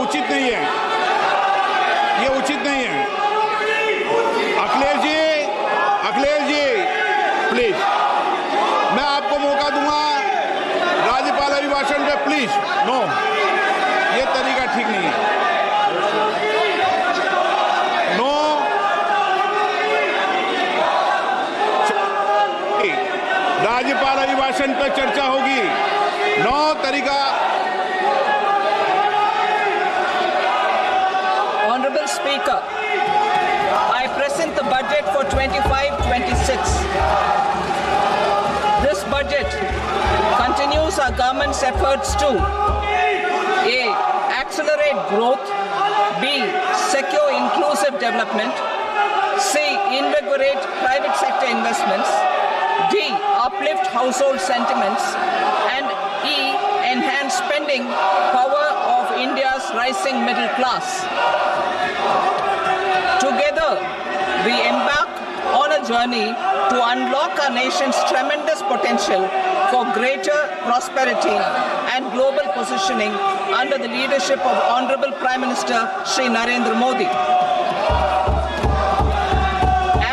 उचित नहीं है, ये उचित नहीं है। अखिलेश जी प्लीज, मैं आपको मौका दूंगा राज्यपाल अभिभाषण पे, प्लीज। नो, ये तरीका ठीक नहीं है। नो, राज्यपाल अभिभाषण पर चर्चा होगी। नो तरीका। Honorable Speaker, I present the budget for 25-26. This budget continues our government's efforts to A. Accelerate growth, B. Secure inclusive development, C. Invigorate private sector investments, D. Uplift household sentiments, and E. Enhance spending power of India's rising middle class. Together, we embark on a journey to unlock our nation's tremendous potential for greater prosperity and global positioning under the leadership of Honorable Prime Minister Shri Narendra Modi.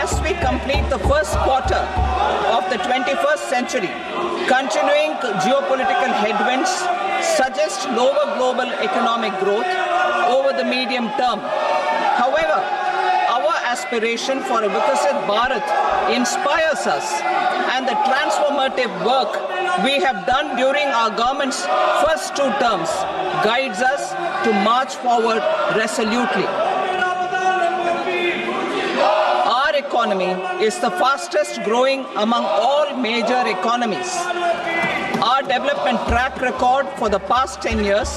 As we complete the first quarter of the 21st century, continuing geopolitical headwinds suggest lower global economic growth over the medium term. However, our aspiration for a Vikasit Bharat inspires us, and the transformative work we have done during our government's first 2 terms guides us to march forward resolutely. Our economy is the fastest growing among all major economies. Our development track record for the past 10 years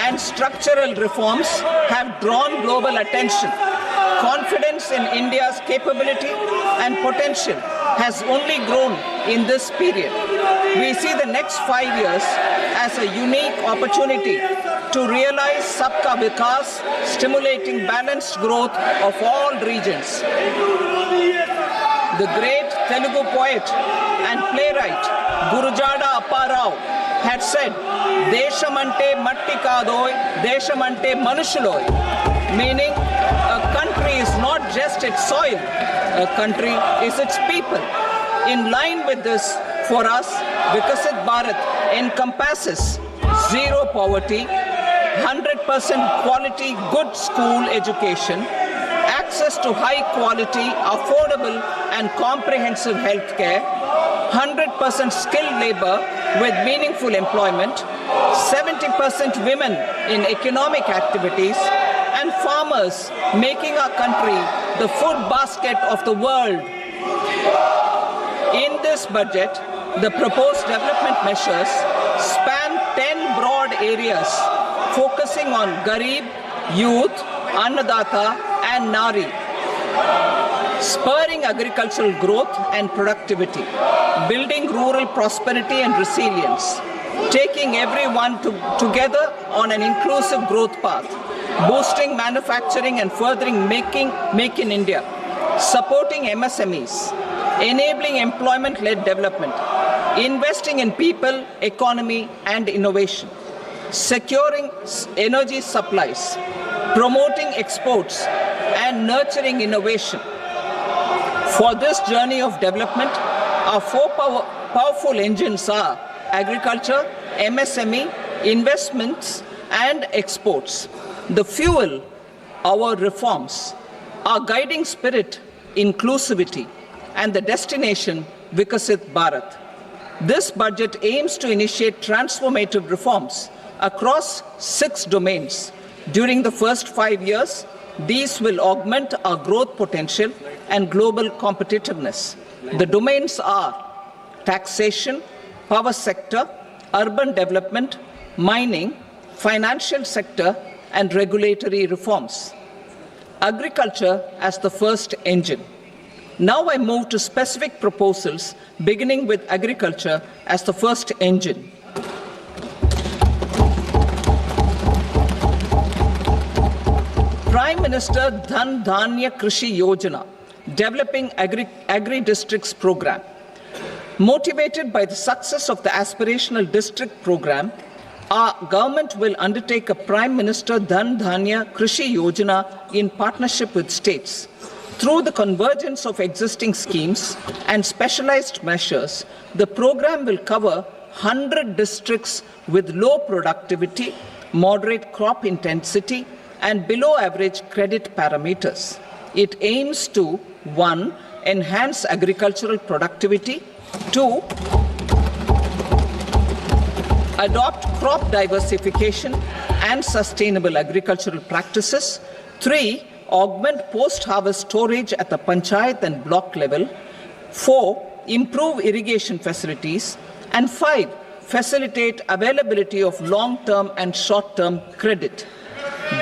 and structural reforms have drawn global attention. Confidence in India's capability and potential has only grown in this period. We see the next 5 years as a unique opportunity to realize Sabka Vikas, stimulating balanced growth of all regions. The great Telugu poet and playwright Gurujada Apparao had said, "Deshamante matti kadoy, deshamante manushuloy," meaning a country is not just its soil, a country is its people. In line with this, for us, Vikasit Bharat encompasses zero poverty, 100% quality good school education, access to high quality, affordable and comprehensive health care, 100% skilled labor with meaningful employment, 70% women in economic activities, and farmers making our country the food basket of the world. In this budget, the proposed development measures span 10 broad areas focusing on Garib, youth, Annadata, and Nari, spurring agricultural growth and productivity, building rural prosperity and resilience, taking everyone together on an inclusive growth path, boosting manufacturing and furthering Make in India, supporting MSMEs, enabling employment-led development, investing in people, economy, and innovation, securing energy supplies, promoting exports, and nurturing innovation. For this journey of development, our 4 powerful engines are agriculture, MSME, investments, and exports. The fuel, our reforms, our guiding spirit, inclusivity, and the destination, Vikasit Bharat. This budget aims to initiate transformative reforms across 6 domains. During the first 5 years, these will augment our growth potential and global competitiveness. The domains are taxation, power sector, urban development, mining, financial sector, and regulatory reforms. Agriculture as the first engine. Now I move to specific proposals, beginning with agriculture as the first engine. Prime Minister Dhan Dhanya Krishi Yojana, developing agri-districts program. Motivated by the success of the aspirational district program, Our government will undertake a Prime Minister Dhan Dhanya Krishi Yojana in partnership with states. Through the convergence of existing schemes and specialized measures, the program will cover 100 districts with low productivity, moderate crop intensity, and below average credit parameters. It aims to 1. Enhance agricultural productivity, 2. Adopt crop diversification and sustainable agricultural practices, 3. Augment post-harvest storage at the panchayat and block level, 4. Improve irrigation facilities, and 5. Facilitate availability of long-term and short-term credit.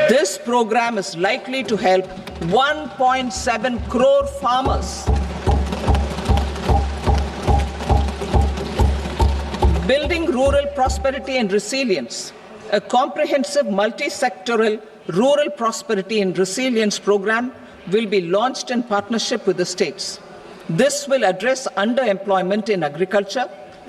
This program is likely to help 1.7 crore farmers. Building rural prosperity and resilience. A comprehensive multi-sectoral rural prosperity and resilience program will be launched in partnership with the states. This will address underemployment in agriculture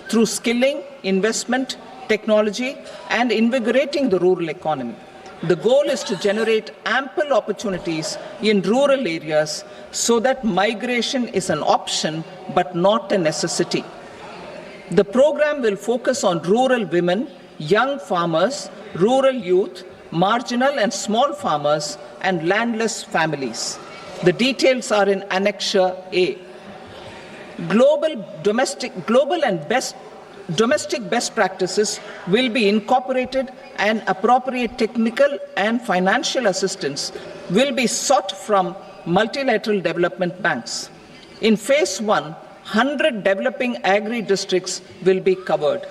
through skilling, investment, technology, and invigorating the rural economy. The goal is to generate ample opportunities in rural areas so that migration is an option but not a necessity. The program will focus on rural women, young farmers, rural youth, marginal and small farmers, and landless families. The details are in Annexure A. Domestic best practices will be incorporated, and appropriate technical and financial assistance will be sought from multilateral development banks. In Phase 1, 100 developing agri-districts will be covered.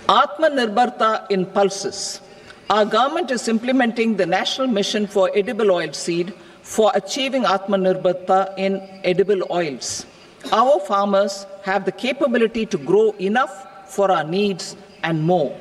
Atmanirbharta in pulses. Our government is implementing the National Mission for Edible Oil Seed for achieving Atmanirbharta in edible oils. Our farmers have the capability to grow enough for our needs and more.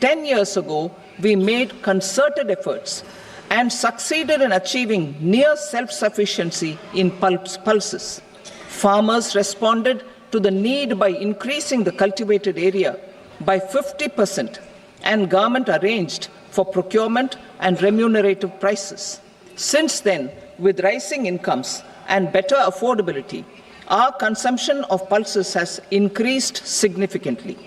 10 years ago, we made concerted efforts and succeeded in achieving near self-sufficiency in pulses. Farmers responded to the need by increasing the cultivated area by 50%, and government arranged for procurement and remunerative prices. Since then, with rising incomes and better affordability, our consumption of pulses has increased significantly.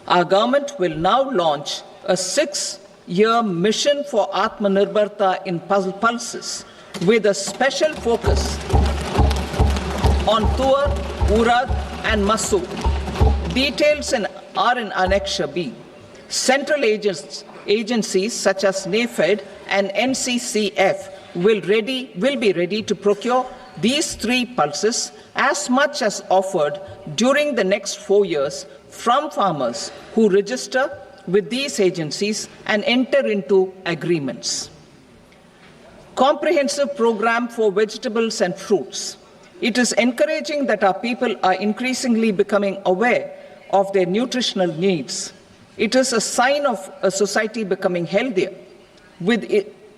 Our government will now launch a 6-year mission for Atmanirbharta in pulses with a special focus on Tuar, Urad, and Masoor. Details are in Annexure B. Central agencies such as NAFED and NCCF will be ready to procure these 3 pulses as much as offered during the next 4 years from farmers who register with these agencies and enter into agreements. Comprehensive program for vegetables and fruits. It is encouraging that our people are increasingly becoming aware of their nutritional needs. It is a sign of a society becoming healthier. With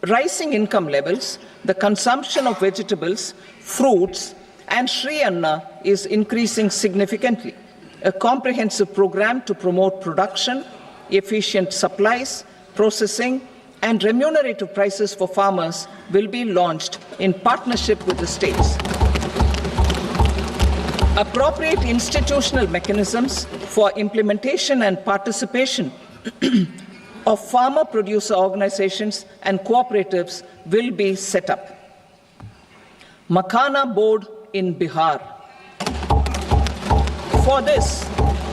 rising income levels, the consumption of vegetables, fruits, and Shri Anna is increasing significantly. A comprehensive program to promote production, efficient supplies, processing, and remunerative prices for farmers will be launched in partnership with the states. Appropriate institutional mechanisms for implementation and participation of farmer producer organizations and cooperatives will be set up. Makhana board in Bihar. For this,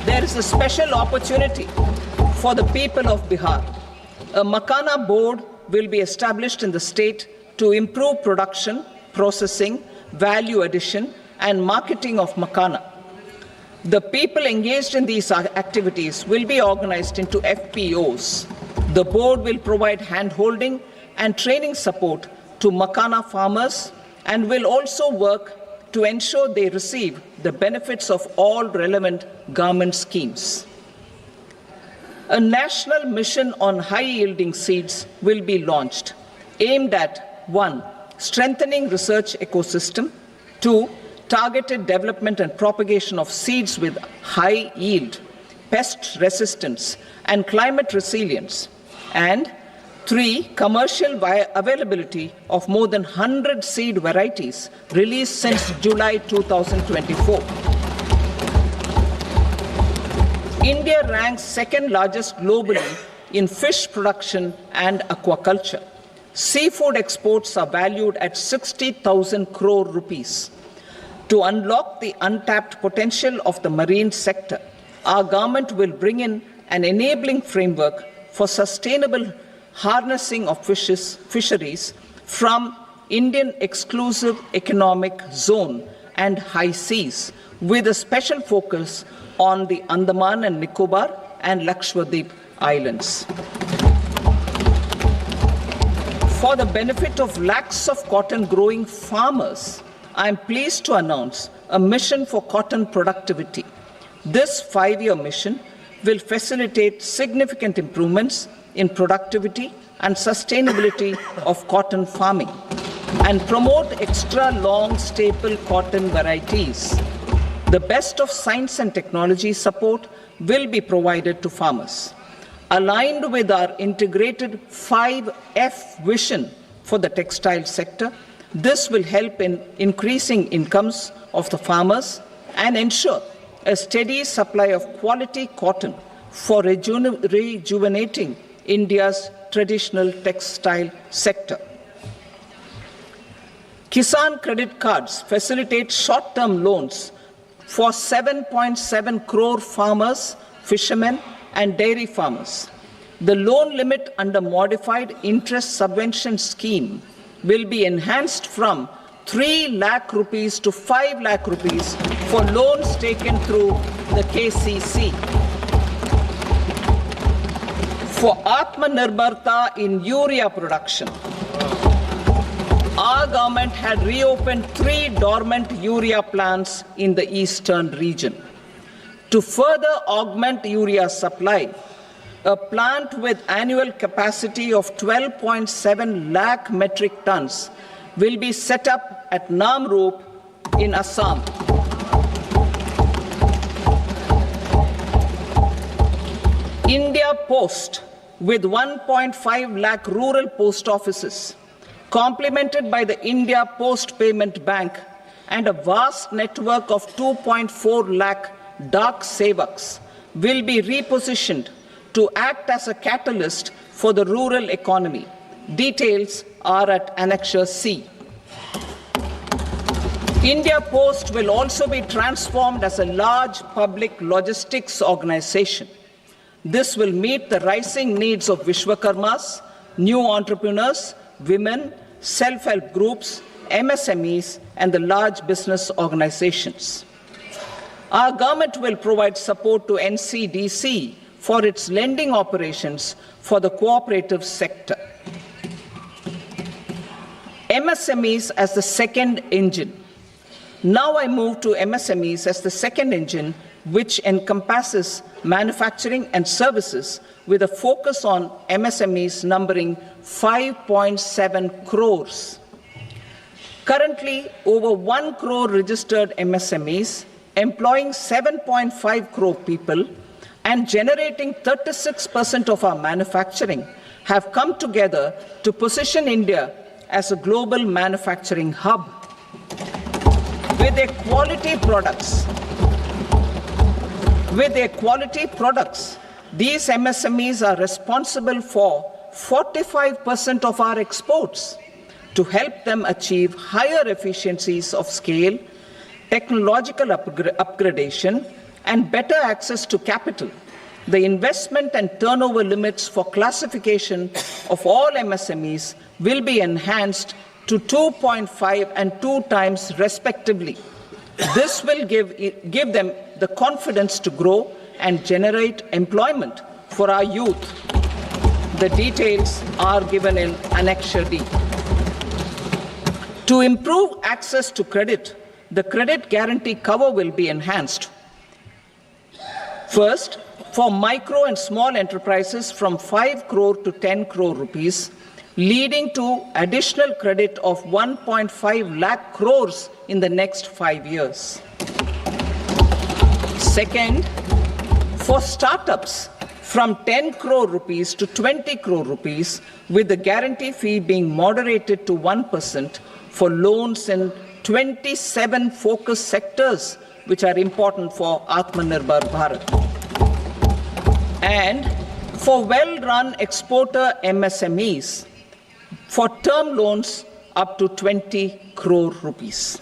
there is a special opportunity for the people of Bihar. A Makhana board will be established in the state to improve production, processing, value addition, and marketing of makhana. The people engaged in these activities will be organized into FPOs. The board will provide hand-holding and training support to makhana farmers and will also work to ensure they receive the benefits of all relevant government schemes. A national mission on high-yielding seeds will be launched, aimed at 1. Strengthening research ecosystem, 2. Targeted development and propagation of seeds with high yield, pest resistance, and climate resilience. And 3. Commercial availability of more than 100 seed varieties released since July 2024. India ranks second largest globally in fish production and aquaculture. Seafood exports are valued at 60,000 crore rupees. To unlock the untapped potential of the marine sector, our government will bring in an enabling framework for sustainable harnessing of fisheries from Indian exclusive economic zone and high seas, with a special focus on the Andaman and Nicobar and Lakshadweep Islands. For the benefit of lakhs of cotton growing farmers, I am pleased to announce a mission for cotton productivity. This 5-year mission will facilitate significant improvements in productivity and sustainability of cotton farming and promote extra long staple cotton varieties. The best of science and technology support will be provided to farmers. Aligned with our integrated 5F vision for the textile sector, this will help in increasing incomes of the farmers and ensure a steady supply of quality cotton for rejuvenating India's traditional textile sector. Kisan credit cards facilitate short-term loans for 7.7 crore farmers, fishermen, and dairy farmers. The loan limit under modified interest subvention scheme will be enhanced from 3 lakh rupees to 5 lakh rupees for loans taken through the KCC. For Atmanirbharta in urea production, our government had reopened 3 dormant urea plants in the eastern region. To further augment urea supply, a plant with annual capacity of 12.7 lakh metric tons will be set up at Namrup in Assam. India Post, with 1.5 lakh rural post offices, complemented by the India Post Payment Bank and a vast network of 2.4 lakh Dak Sevaks, will be repositioned to act as a catalyst for the rural economy. Details are at Annexure C. India Post will also be transformed as a large public logistics organization. This will meet the rising needs of Vishwakarmas, new entrepreneurs, women, self-help groups, MSMEs, and the large business organizations. Our government will provide support to NCDC for its lending operations for the cooperative sector. MSMEs as the second engine. Now I move to MSMEs as the second engine, which encompasses manufacturing and services with a focus on MSMEs numbering 5.7 crores. Currently, over 1 crore registered MSMEs, employing 7.5 crore people and generating 36% of our manufacturing, have come together to position India as a global manufacturing hub. With their quality products, these MSMEs are responsible for 45% of our exports. To help them achieve higher efficiencies of scale, technological upgradation, and better access to capital, the investment and turnover limits for classification of all MSMEs will be enhanced to 2.5 and 2 times respectively. This will give them the confidence to grow and generate employment for our youth. The details are given in Annexure D. To improve access to credit, the credit guarantee cover will be enhanced. First, for micro and small enterprises from 5 crore to 10 crore rupees, leading to additional credit of 1.5 lakh crores in the next 5 years. Second, For startups, from 10 crore rupees to 20 crore rupees, with the guarantee fee being moderated to 1% for loans in 27 focus sectors which are important for Atmanirbhar Bharat. And for well-run exporter MSMEs, for term loans up to 20 crore rupees.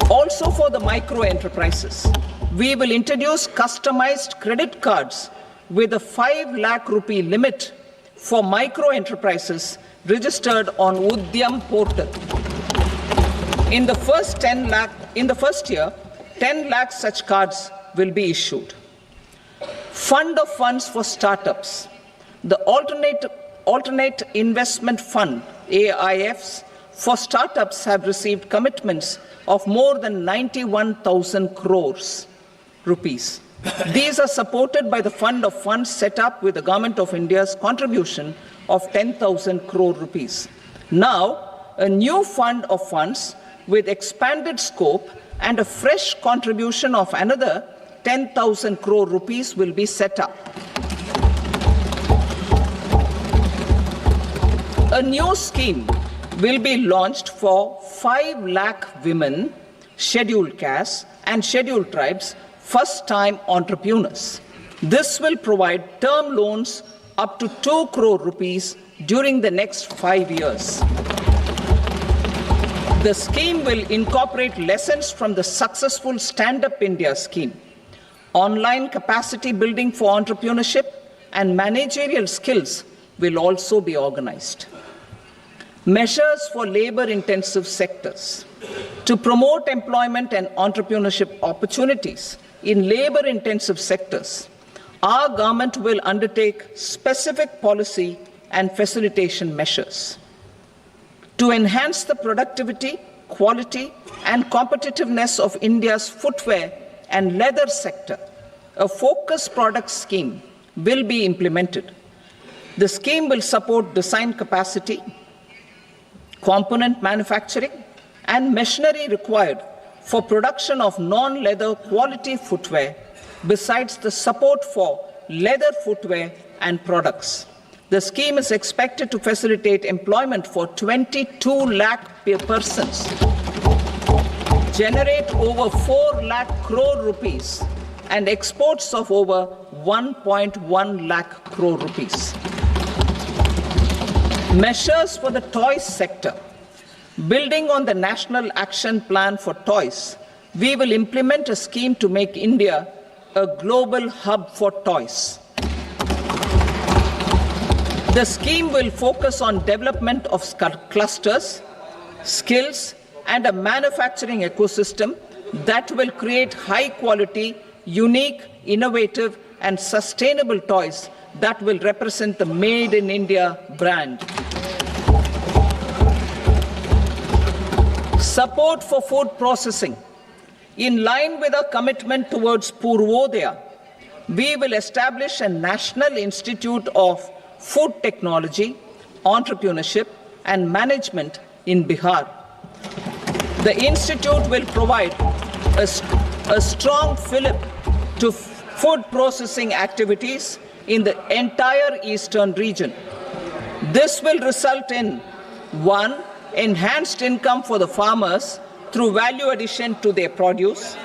Also for the micro enterprises, we will introduce customized credit cards with a 5 lakh rupee limit for micro enterprises registered on Udyam portal. In the first year, 10 lakh such cards will be issued. Fund of funds for startups. The alternate investment fund, AIFs, for startups have received commitments of more than 91,000 crores rupees. These are supported by the fund of funds set up with the Government of India's contribution of 10,000 crore rupees. Now, a new fund of funds with expanded scope and a fresh contribution of another 10,000 crore rupees will be set up. A new scheme will be launched for 5 lakh women, scheduled castes and scheduled tribes, first-time entrepreneurs. This will provide term loans up to 2 crore rupees during the next 5 years. The scheme will incorporate lessons from the successful Stand Up India scheme. Online capacity building for entrepreneurship and managerial skills will also be organized. Measures for labor-intensive sectors. To promote employment and entrepreneurship opportunities in labor-intensive sectors, our government will undertake specific policy and facilitation measures. To enhance the productivity, quality, and competitiveness of India's footwear and leather sector, a focused product scheme will be implemented. The scheme will support design capacity, component manufacturing, and machinery required for production of non-leather quality footwear, besides the support for leather footwear and products. The scheme is expected to facilitate employment for 22 lakh persons, generate over 4 lakh crore rupees, and exports of over 1.1 lakh crore rupees. Measures for the toys sector. Building on the National Action Plan for Toys, we will implement a scheme to make India a global hub for toys. The scheme will focus on development of clusters, skills, and a manufacturing ecosystem that will create high-quality, unique, innovative, and sustainable toys that will represent the Made in India brand. Support for food processing. In line with our commitment towards Purvodaya, we will establish a National Institute of Food Technology, Entrepreneurship and Management in Bihar. The institute will provide a strong fillip to food processing activities in the entire eastern region. This will result in 1. Enhanced income for the farmers through value addition to their produce,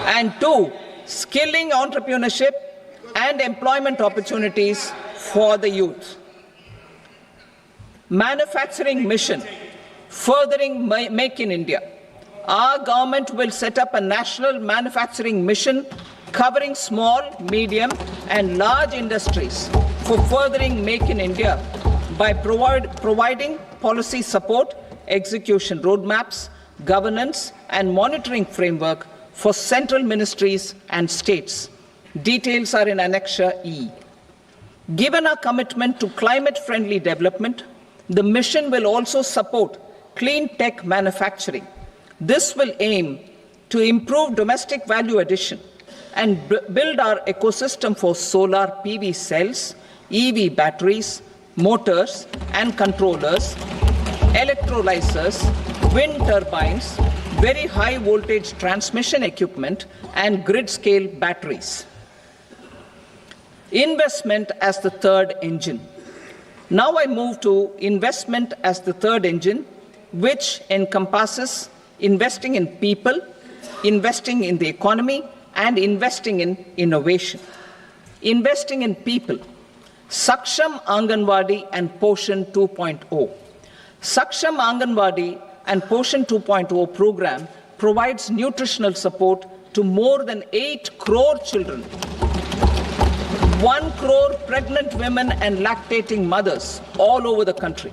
and 2. Skilling entrepreneurship and employment opportunities for the youth. Manufacturing mission, furthering Make in India. Our government will set up a national manufacturing mission covering small, medium, and large industries for furthering Make in India by providing policy support, execution roadmaps, governance, and monitoring framework for central ministries and states. Details are in Annexure E. Given our commitment to climate-friendly development, the mission will also support clean tech manufacturing. This will aim to improve domestic value addition and build our ecosystem for solar PV cells, EV batteries, motors and controllers, electrolyzers, wind turbines, very high voltage transmission equipment, and grid scale batteries. Investment as the third engine. Now I move to investment as the third engine, which encompasses investing in people, investing in the economy, and investing in innovation. Investing in people. Saksham Anganwadi and Poshan 2.0. Saksham Anganwadi and Poshan 2.0 program provides nutritional support to more than 8 crore children, 1 crore pregnant women and lactating mothers all over the country,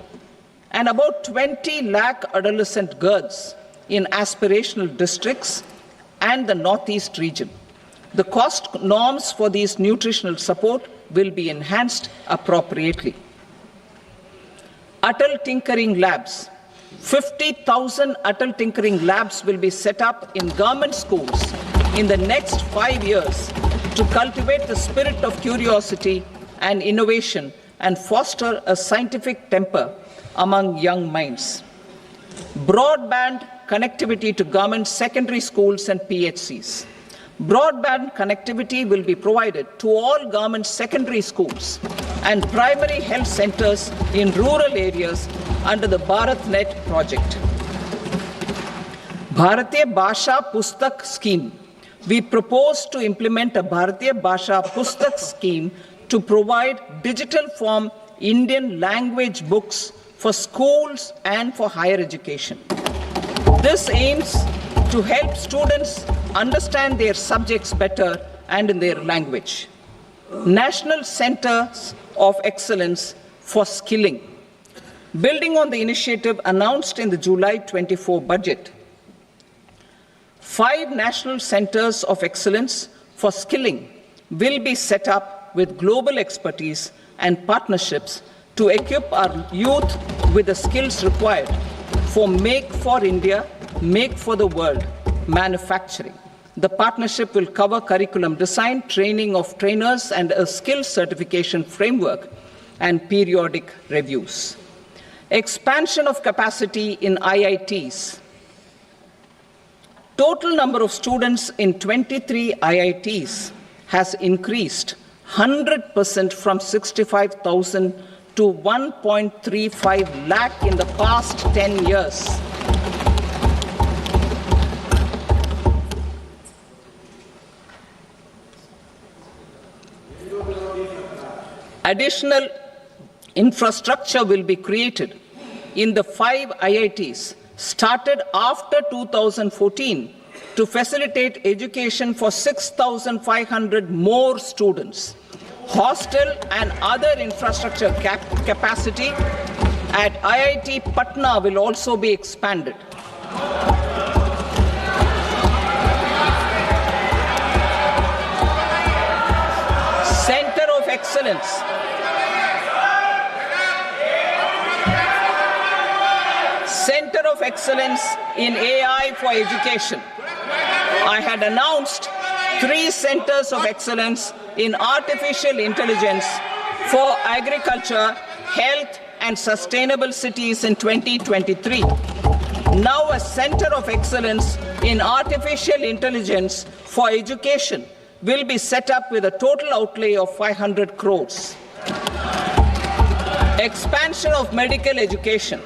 and about 20 lakh adolescent girls in aspirational districts and the Northeast region. The cost norms for these nutritional support will be enhanced appropriately. Atal Tinkering Labs. 50,000 Atal Tinkering Labs will be set up in government schools in the next 5 years to cultivate the spirit of curiosity and innovation and foster a scientific temper among young minds. Broadband connectivity to government secondary schools and PHCs. Broadband connectivity will be provided to all government secondary schools and primary health centers in rural areas under the BharatNet project. Bharatiya Bhasha Pustak Scheme. We propose to implement a Bharatiya Bhasha Pustak scheme to provide digital form Indian language books for schools and for higher education. This aims to help students understand their subjects better and in their language. National Centers of Excellence for Skilling. Building on the initiative announced in the July 24 budget, 5 national centers of excellence for skilling will be set up with global expertise and partnerships to equip our youth with the skills required for Make for India, Make for the World manufacturing. The partnership will cover curriculum design, training of trainers, and a skills certification framework and periodic reviews. Expansion of capacity in IITs. Total number of students in 23 IITs has increased 100% from 65,000 to 1.35 lakh in the past 10 years. Additional infrastructure will be created in the 5 IITs started after 2014 to facilitate education for 6,500 more students. Hostel and other infrastructure capacity at IIT Patna will also be expanded. Center of Excellence. Center of Excellence in AI for Education. I had announced 3 centers of excellence in artificial intelligence for agriculture, health, and sustainable cities in 2023. Now a center of excellence in artificial intelligence for education will be set up with a total outlay of 500 crores. Expansion of medical education.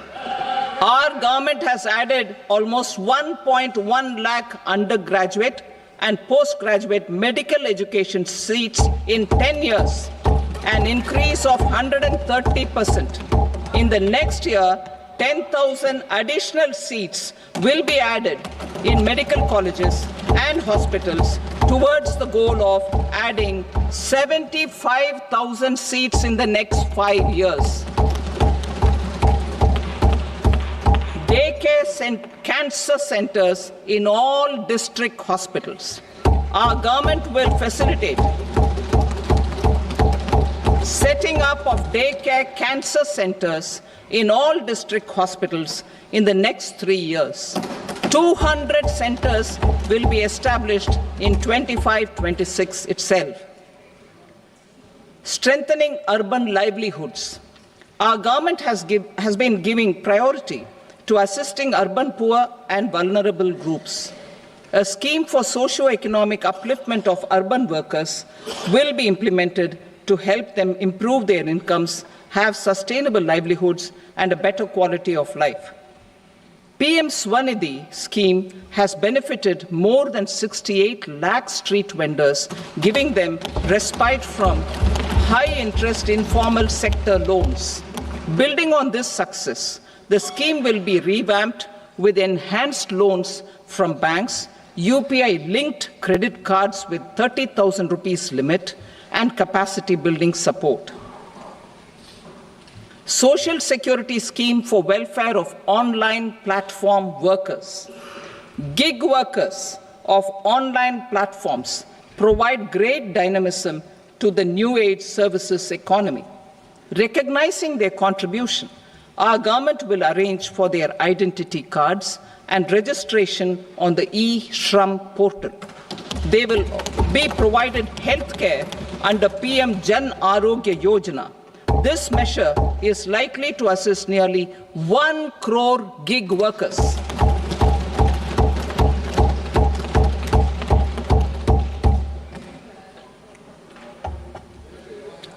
Our government has added almost 1.1 lakh undergraduate and postgraduate medical education seats in 10 years, an increase of 130%. In the next year, 10,000 additional seats will be added in medical colleges and hospitals towards the goal of adding 75,000 seats in the next 5 years. Daycare cancer centers in all district hospitals. Our government will facilitate setting up of daycare cancer centers in all district hospitals in the next 3 years. 200 centers will be established in 25-26 itself. Strengthening urban livelihoods. Our government has been giving priority to assisting urban poor and vulnerable groups. A scheme for socio-economic upliftment of urban workers will be implemented to help them improve their incomes, have sustainable livelihoods, and a better quality of life. PM Swanidhi scheme has benefited more than 68 lakh street vendors, giving them respite from high-interest informal sector loans. Building on this success, the scheme will be revamped with enhanced loans from banks, UPI-linked credit cards with 30,000 rupees limit, and capacity building support. Social Security Scheme for welfare of online platform workers. Gig workers of online platforms provide great dynamism to the new age services economy. Recognizing their contribution, our government will arrange for their identity cards and registration on the E-shram portal. They will be provided healthcare under PM Jan Arogya Yojana. This measure is likely to assist nearly 1 crore gig workers.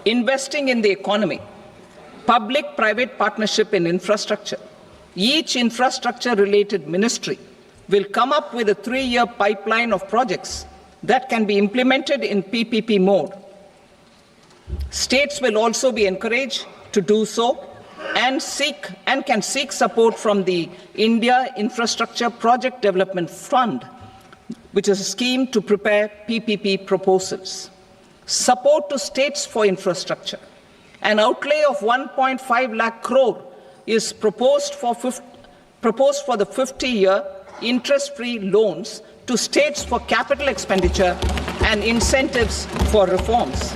Investing in the economy. Public-private partnership in infrastructure. Each infrastructure-related ministry will come up with a 3-year pipeline of projects that can be implemented in PPP mode. States will also be encouraged to do so and can seek support from the India Infrastructure Project Development Fund, which is a scheme to prepare PPP proposals. Support to states for infrastructure. An outlay of 1.5 lakh crore is proposed for the 50-year interest-free loans to states for capital expenditure and incentives for reforms.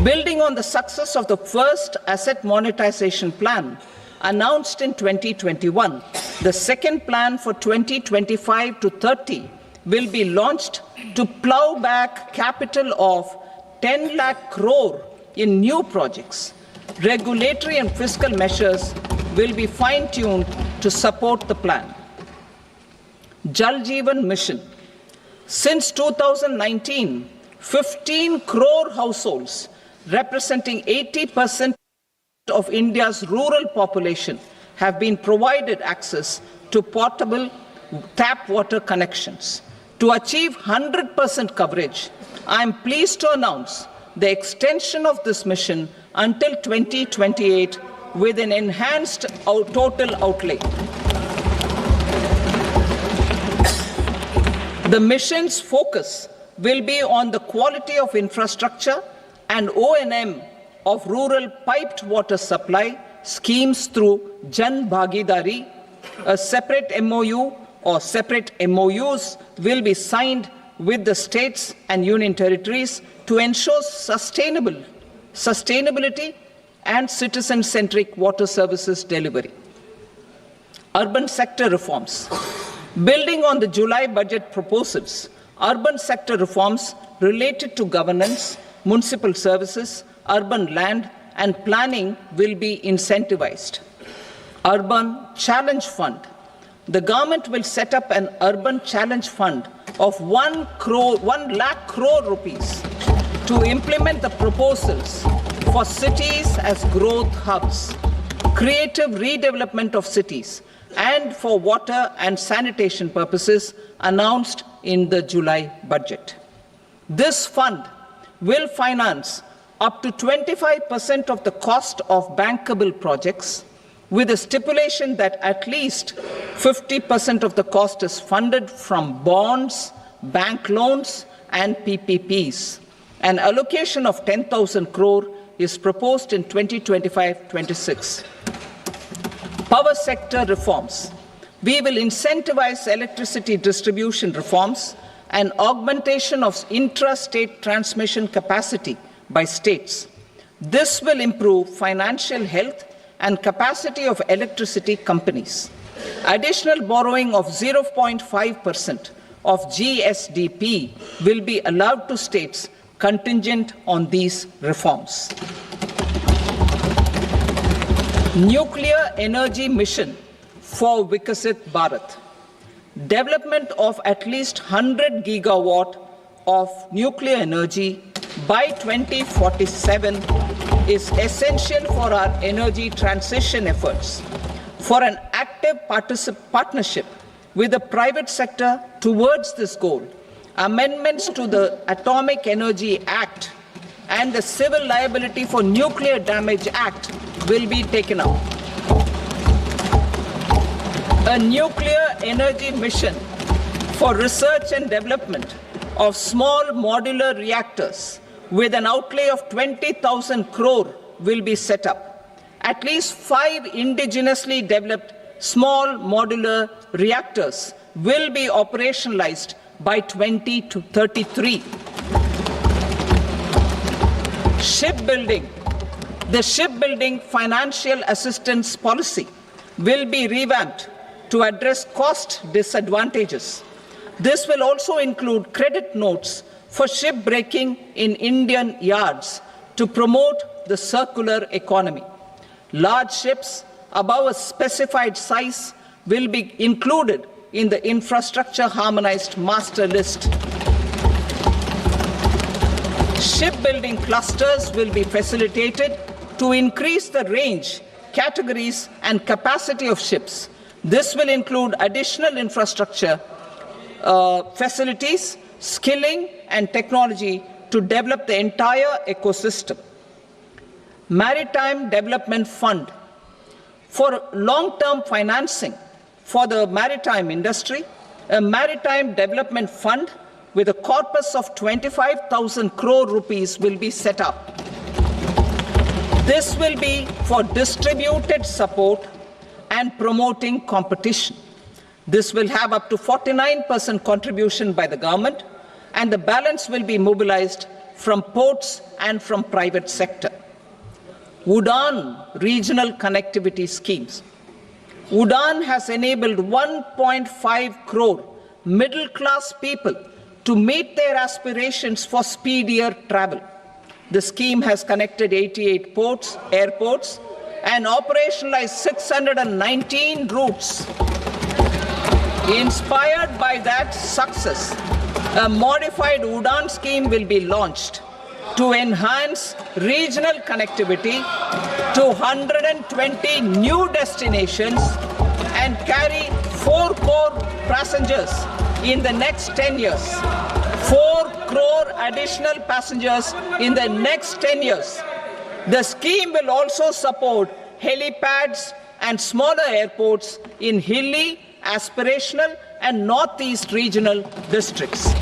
Building on the success of the first asset monetization plan announced in 2021, the second plan for 2025 to 30 will be launched to plow back capital of 10 lakh crore in new projects. Regulatory and fiscal measures will be fine-tuned to support the plan. Jal Jeevan Mission. Since 2019, 15 crore households, representing 80% of India's rural population, have been provided access to portable tap water connections. To achieve 100% coverage, I am pleased to announce the extension of this mission until 2028 with an enhanced total outlay. The mission's focus will be on the quality of infrastructure and O&M of rural piped water supply schemes through Jan Bhagidari. A separate MOU or separate MOUs will be signed with the states and union territories to ensure sustainability and citizen-centric water services delivery. Urban sector reforms. Building on the July budget proposals, urban sector reforms related to governance, municipal services, urban land and planning will be incentivized. Urban Challenge Fund. The government will set up an urban challenge fund of 1 lakh crore rupees to implement the proposals for cities as growth hubs, creative redevelopment of cities, and for water and sanitation purposes announced in the July budget. This fund will finance up to 25% of the cost of bankable projects, with a stipulation that at least 50% of the cost is funded from bonds, bank loans, and PPPs. An allocation of 10,000 crore is proposed in 2025-26. Power sector reforms. We will incentivize electricity distribution reforms and augmentation of intra-state transmission capacity by states. This will improve financial health and capacity of electricity companies. Additional borrowing of 0.5% of GSDP will be allowed to states contingent on these reforms. Nuclear energy mission for Vikasit Bharat. Development of at least 100 gigawatt of nuclear energy by 2047 is essential for our energy transition efforts. For an active partnership with the private sector towards this goal, amendments to the Atomic Energy Act and the Civil Liability for Nuclear Damage Act will be taken up. A nuclear energy mission for research and development of small modular reactors with an outlay of 20,000 crore will be set up. At least 5 indigenously developed small modular reactors will be operationalized by 2033. Shipbuilding. The shipbuilding financial assistance policy will be revamped to address cost disadvantages. This will also include credit notes for shipbreaking in Indian yards to promote the circular economy. Large ships above a specified size will be included in the infrastructure harmonized master list. Shipbuilding clusters will be facilitated to increase the range, categories, and capacity of ships. This will include additional infrastructure, facilities, skilling, and technology to develop the entire ecosystem. Maritime Development Fund. For long-term financing for the maritime industry, a Maritime Development Fund with a corpus of 25,000 crore rupees will be set up. This will be for distributed support and promoting competition. This will have up to 49% contribution by the government, and the balance will be mobilized from ports and from private sector. UDAN regional connectivity schemes. UDAN has enabled 1.5 crore middle-class people to meet their aspirations for speedier travel. The scheme has connected 88 airports, and operationalized 619 routes. Inspired by that success, a modified UDAN scheme will be launched to enhance regional connectivity to 120 new destinations and carry 4 crore passengers in the next 10 years. 4 crore additional passengers in the next 10 years. The scheme will also support helipads and smaller airports in hilly, aspirational, and northeast regional districts.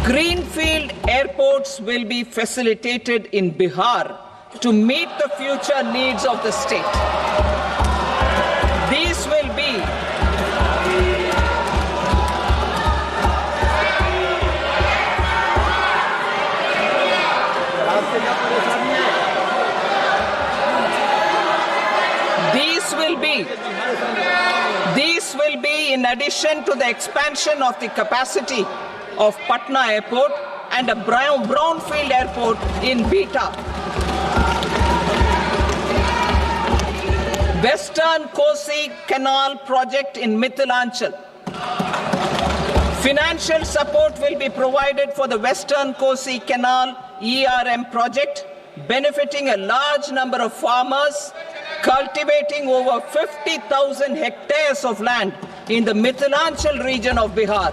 Greenfield airports will be facilitated in Bihar to meet the future needs of the state. These will be in addition to the expansion of the capacity of Patna Airport and a brownfield airport in Beta. Western Kosi Canal project in Mithilanchal. Financial support will be provided for the Western Kosi Canal E-shram project, benefiting a large number of farmers cultivating over 50,000 hectares of land in the Mithilanchal region of Bihar.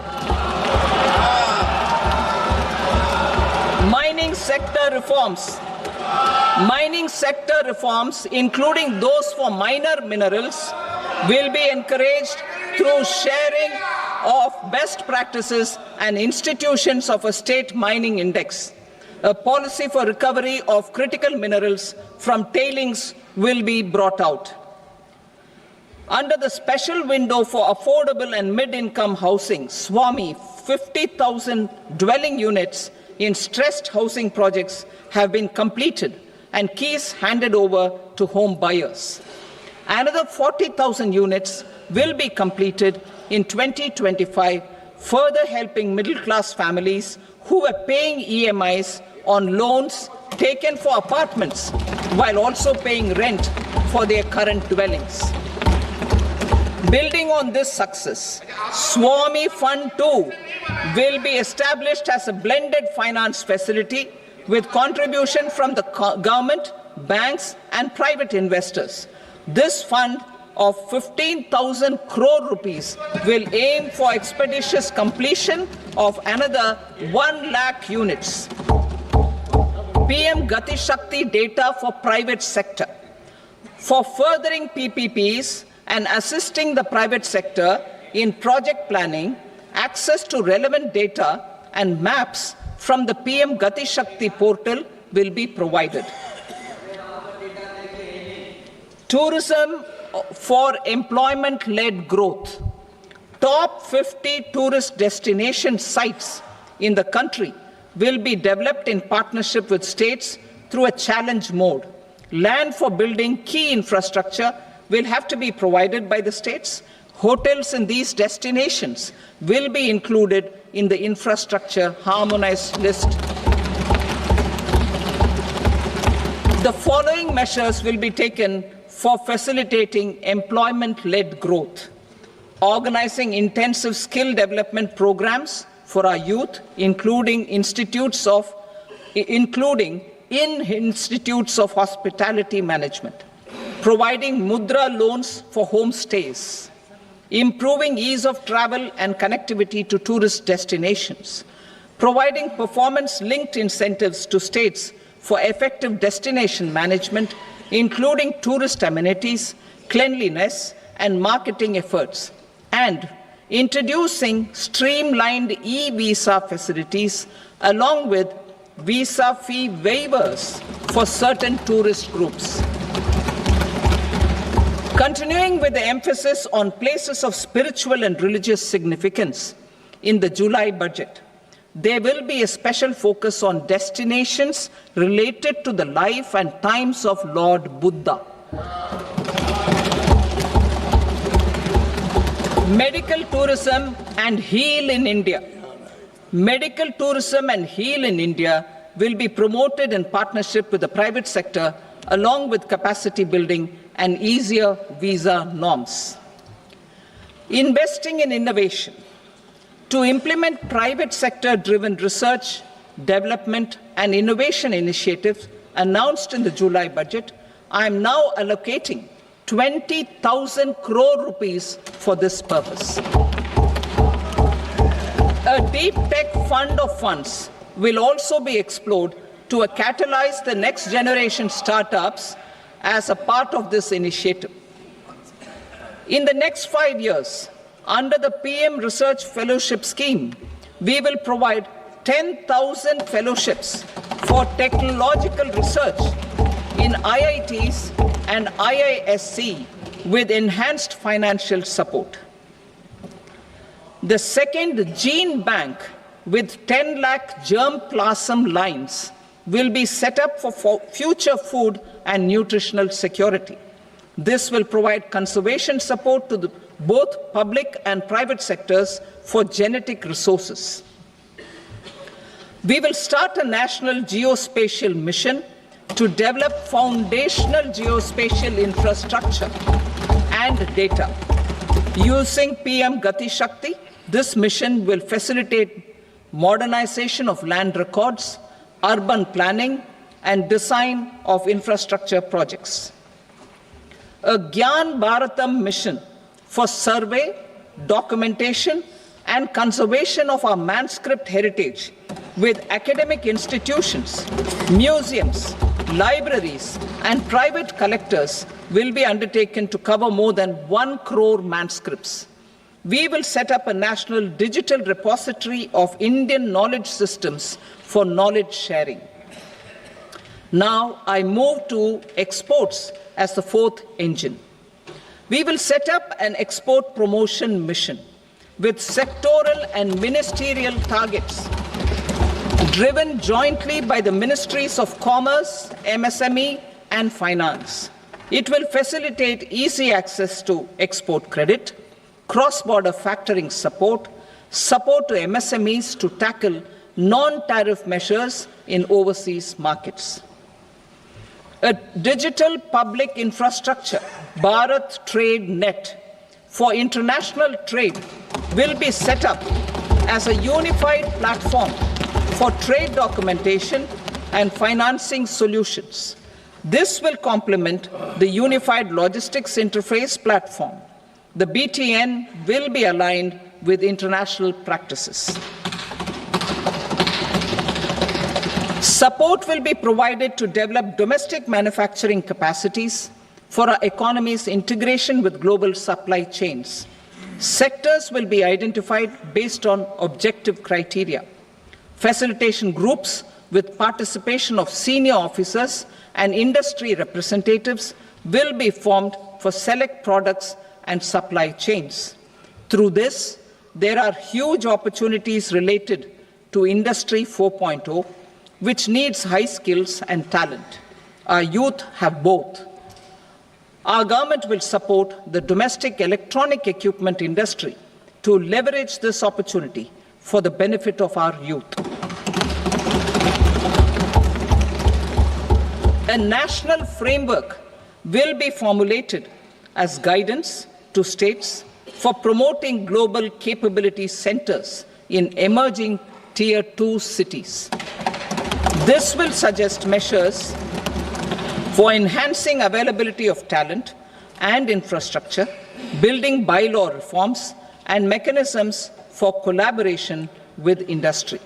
Mining sector reforms. Mining sector reforms, including those for minor minerals, will be encouraged through sharing of best practices and institutions of a state mining index. A policy for recovery of critical minerals from tailings will be brought out. Under the special window for affordable and mid-income housing, SWAMI, 50,000 dwelling units in stressed housing projects have been completed and keys handed over to home buyers. Another 40,000 units will be completed in 2025, further helping middle-class families who were paying EMIs on loans taken for apartments while also paying rent for their current dwellings. Building on this success, Swami Fund 2 will be established as a blended finance facility with contribution from the government, banks and private investors. This fund of 15,000 crore rupees will aim for expeditious completion of another 1 lakh units. PM Gati Shakti data for private sector. For furthering PPPs and assisting the private sector in project planning, access to relevant data and maps from the PM Gati Shakti portal will be provided. Tourism for employment-led growth. Top 50 tourist destination sites in the country will be developed in partnership with states through a challenge mode. Land for building key infrastructure will have to be provided by the states. Hotels in these destinations will be included in the infrastructure harmonized list. The following measures will be taken for facilitating employment-led growth. Organizing intensive skill development programs for our youth, including in institutes of hospitality management. Providing mudra loans for homestays. Improving ease of travel and connectivity to tourist destinations. Providing performance-linked incentives to states for effective destination management, including tourist amenities, cleanliness, and marketing efforts, and introducing streamlined e-visa facilities along with visa fee waivers for certain tourist groups. Continuing with the emphasis on places of spiritual and religious significance, in the July budget, there will be a special focus on destinations related to the life and times of Lord Buddha. Medical tourism and heal in India. Medical tourism and heal in India will be promoted in partnership with the private sector, along with capacity building and easier visa norms. Investing in innovation. To implement private sector-driven research, development and innovation initiatives announced in the July budget, I am now allocating 20,000 crore rupees for this purpose. A deep tech fund of funds will also be explored to catalyze the next generation startups as a part of this initiative. In the next 5 years, under the PM Research Fellowship Scheme, we will provide 10,000 fellowships for technological research in IITs and IISc with enhanced financial support. The second gene bank with 10 lakh germplasm lines will be set up for future food and nutritional security. This will provide conservation support to both public and private sectors for genetic resources. We will start a national geospatial mission to develop foundational geospatial infrastructure and data. Using PM Gati Shakti, this mission will facilitate modernization of land records, urban planning, and design of infrastructure projects. A Gyan Bharatam mission for survey, documentation, and conservation of our manuscript heritage with academic institutions, museums, libraries, and private collectors will be undertaken to cover more than 1 crore manuscripts. We will set up a national digital repository of Indian knowledge systems for knowledge sharing. Now I move to exports as the fourth engine. We will set up an export promotion mission with sectoral and ministerial targets driven jointly by the Ministries of Commerce, MSME, and Finance. It will facilitate easy access to export credit, cross-border factoring support, support to MSMEs to tackle non-tariff measures in overseas markets. A digital public infrastructure, Bharat Trade Net, for international trade will be set up as a unified platform for trade documentation and financing solutions. This will complement the Unified Logistics Interface platform. The BTN will be aligned with international practices. Support will be provided to develop domestic manufacturing capacities for our economy's integration with global supply chains. Sectors will be identified based on objective criteria. Facilitation groups with participation of senior officers and industry representatives will be formed for select products and supply chains. Through this, there are huge opportunities related to Industry 4.0, which needs high skills and talent. Our youth have both. Our government will support the domestic electronic equipment industry to leverage this opportunity for the benefit of our youth. A national framework will be formulated as guidance to states for promoting global capability centers in emerging Tier 2 cities. This will suggest measures for enhancing availability of talent and infrastructure, building bylaw reforms, and mechanisms for collaboration with industry.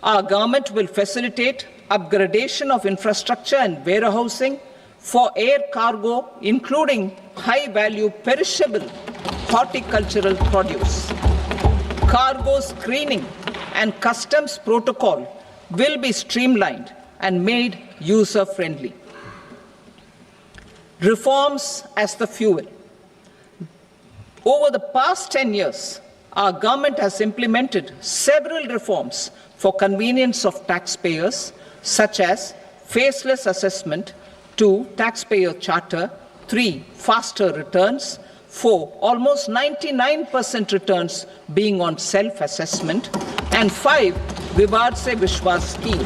Our government will facilitate upgradation of infrastructure and warehousing for air cargo, including high-value perishable horticultural produce. Cargo screening and customs protocol will be streamlined and made user-friendly. Reforms as the fuel. Over the past 10 years, our government has implemented several reforms for convenience of taxpayers, such as faceless assessment, 2, taxpayer charter, 3, faster returns, 4, almost 99% returns being on self-assessment, and 5, Vivad Se Vishwas scheme.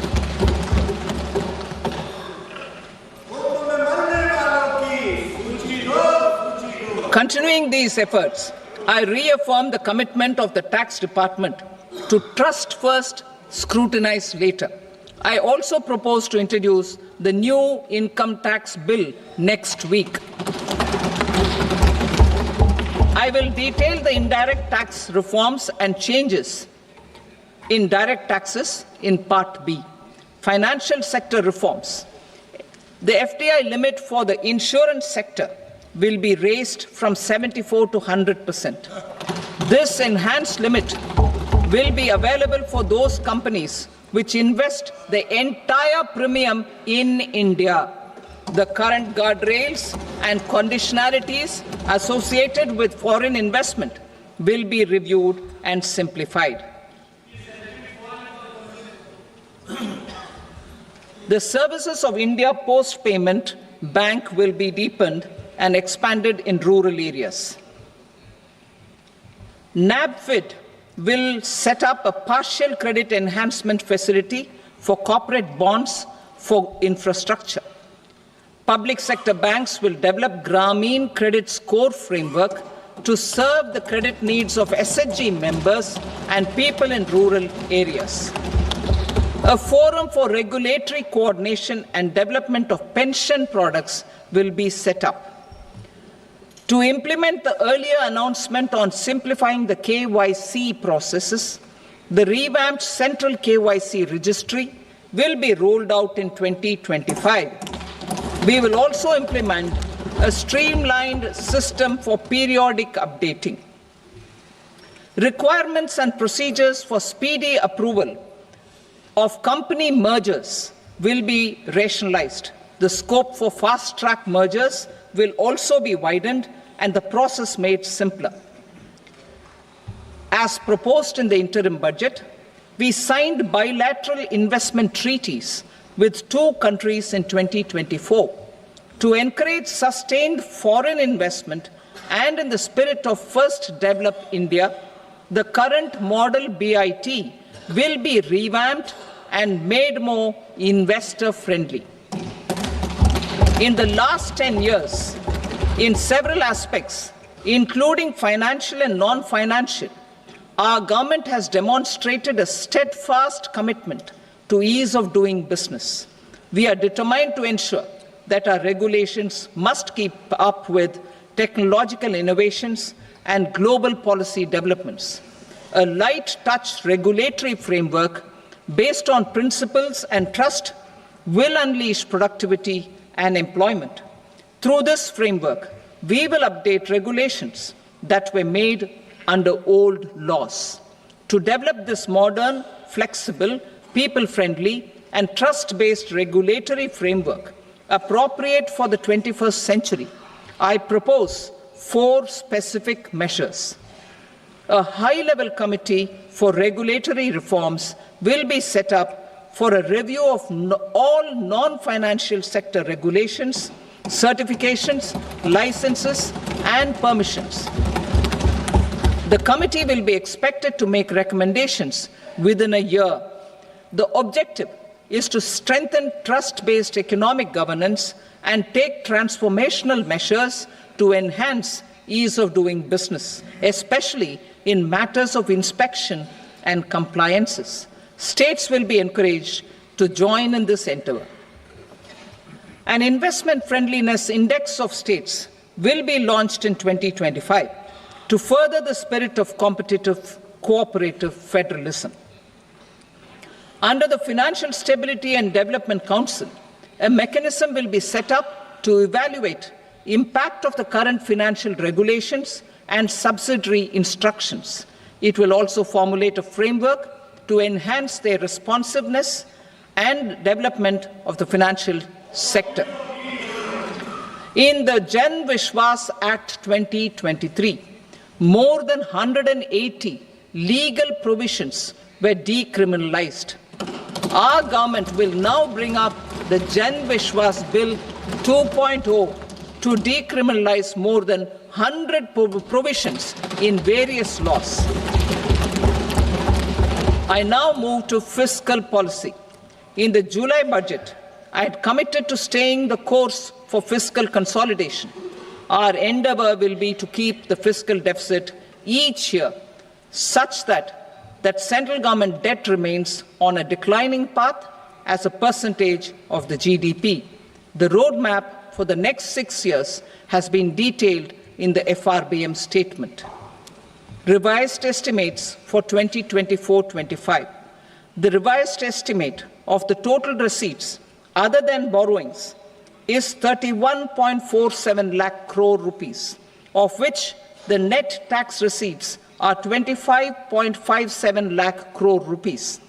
Continuing these efforts, I reaffirm the commitment of the tax department to trust first, scrutinize later. I also propose to introduce the new income tax bill next week. I will detail the indirect tax reforms and changes in direct taxes in Part B. Financial sector reforms. The FDI limit for the insurance sector will be raised from 74 to 100%. This enhanced limit will be available for those companies which invest the entire premium in India. The current guardrails and conditionalities associated with foreign investment will be reviewed and simplified. The services of India Post Payment Bank will be deepened and expanded in rural areas. NABFID will set up a partial credit enhancement facility for corporate bonds for infrastructure. Public sector banks will develop Grameen Credit Score framework to serve the credit needs of SHG members and people in rural areas. A forum for regulatory coordination and development of pension products will be set up. To implement the earlier announcement on simplifying the KYC processes, the revamped Central KYC Registry will be rolled out in 2025. We will also implement a streamlined system for periodic updating. Requirements and procedures for speedy approval of company mergers will be rationalized. The scope for fast-track mergers will also be widened and the process made simpler. As proposed in the interim budget, we signed bilateral investment treaties with 2 countries in 2024 to encourage sustained foreign investment, and in the spirit of First Develop India, the current model BIT will be revamped and made more investor-friendly. In the last 10 years, in several aspects, including financial and non-financial, our government has demonstrated a steadfast commitment to ease of doing business. We are determined to ensure that our regulations must keep up with technological innovations and global policy developments. A light-touch regulatory framework based on principles and trust will unleash productivity and employment. Through this framework, we will update regulations that were made under old laws. To develop this modern, flexible, people-friendly, and trust-based regulatory framework appropriate for the 21st century, I propose 4 specific measures. A high-level committee for regulatory reforms will be set up for a review of all non-financial sector regulations, certifications, licenses, and permissions. The committee will be expected to make recommendations within a year. The objective is to strengthen trust-based economic governance and take transformational measures to enhance ease of doing business, especially in matters of inspection and compliances. States will be encouraged to join in this endeavor. An investment friendliness index of states will be launched in 2025 to further the spirit of competitive, cooperative federalism. Under the Financial Stability and Development Council, a mechanism will be set up to evaluate impact of the current financial regulations and subsidiary instructions. It will also formulate a framework to enhance their responsiveness and development of the financial sector. In the Jan Vishwas Act 2023, more than 180 legal provisions were decriminalized. Our government will now bring up the Jan Vishwas Bill 2.0 to decriminalize more than 100 provisions in various laws. I now move to fiscal policy. In the July budget, I had committed to staying the course for fiscal consolidation. Our endeavor will be to keep the fiscal deficit each year such that central government debt remains on a declining path as a percentage of the GDP. The roadmap for the next 6 years has been detailed in the FRBM statement. Revised estimates for 2024-25. The revised estimate of the total receipts other than borrowings is 31.47 lakh crore rupees, of which the net tax receipts are 25.57 lakh crore rupees.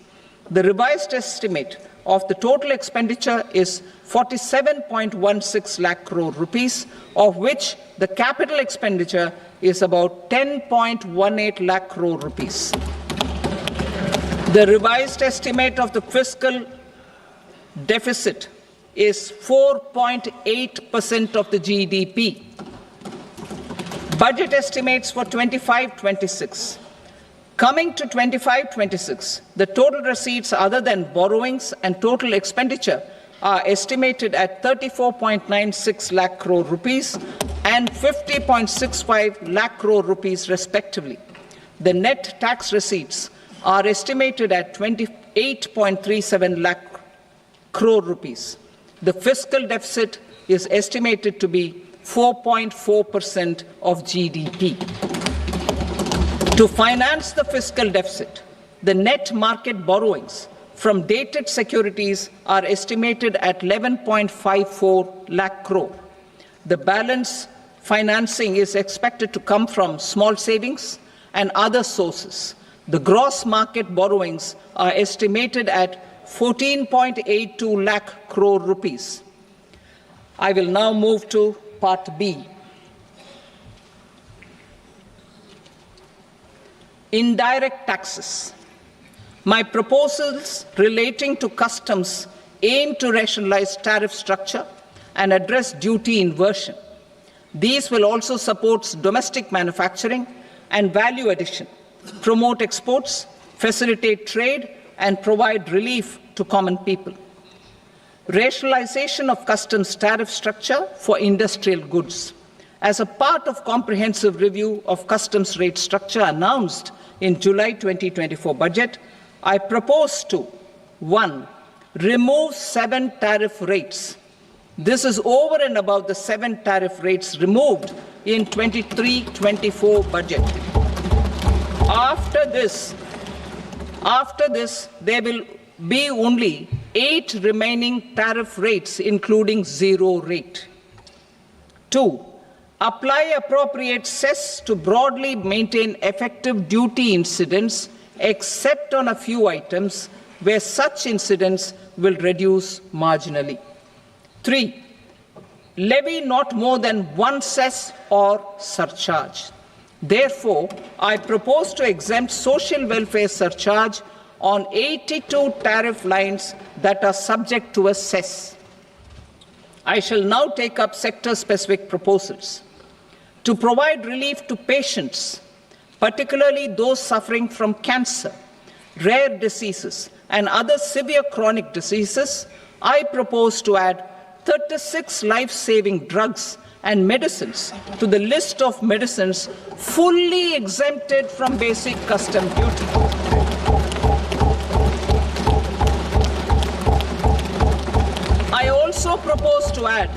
The revised estimate of the total expenditure is 47.16 lakh crore rupees, of which the capital expenditure is about 10.18 lakh crore rupees. The revised estimate of the fiscal deficit is 4.8% of the GDP. Budget estimates for 25-26. Coming to 25-26, the total receipts other than borrowings and total expenditure are estimated at 34.96 lakh crore rupees and 50.65 lakh crore rupees respectively. The net tax receipts are estimated at 28.37 lakh crore rupees. The fiscal deficit is estimated to be 4.4% of GDP. To finance the fiscal deficit, the net market borrowings from dated securities are estimated at 11.54 lakh crore. The balance financing is expected to come from small savings and other sources. The gross market borrowings are estimated at 14.82 lakh crore rupees. I will now move to Part B. Indirect taxes. My proposals relating to customs aim to rationalize tariff structure and address duty inversion. These will also support domestic manufacturing and value addition, promote exports, facilitate trade, and provide relief to common people. Rationalization of customs tariff structure for industrial goods. as a part of comprehensive review of customs rate structure announced in July 2024 budget, I propose to 1. Remove 7 tariff rates. This is over and above the 7 tariff rates removed in 23-24 budget. After this, there will be only 8 remaining tariff rates, including 0 rate. 2. Apply appropriate cess to broadly maintain effective duty incidence, except on a few items where such incidence will reduce marginally. 3. Levy not more than 1 cess or surcharge. Therefore, I propose to exempt social welfare surcharge on 82 tariff lines that are subject to a cess. I shall now take up sector-specific proposals. To provide relief to patients, particularly those suffering from cancer, rare diseases, and other severe chronic diseases, I propose to add 36 life-saving drugs and medicines to the list of medicines fully exempted from basic custom duty. I also propose to add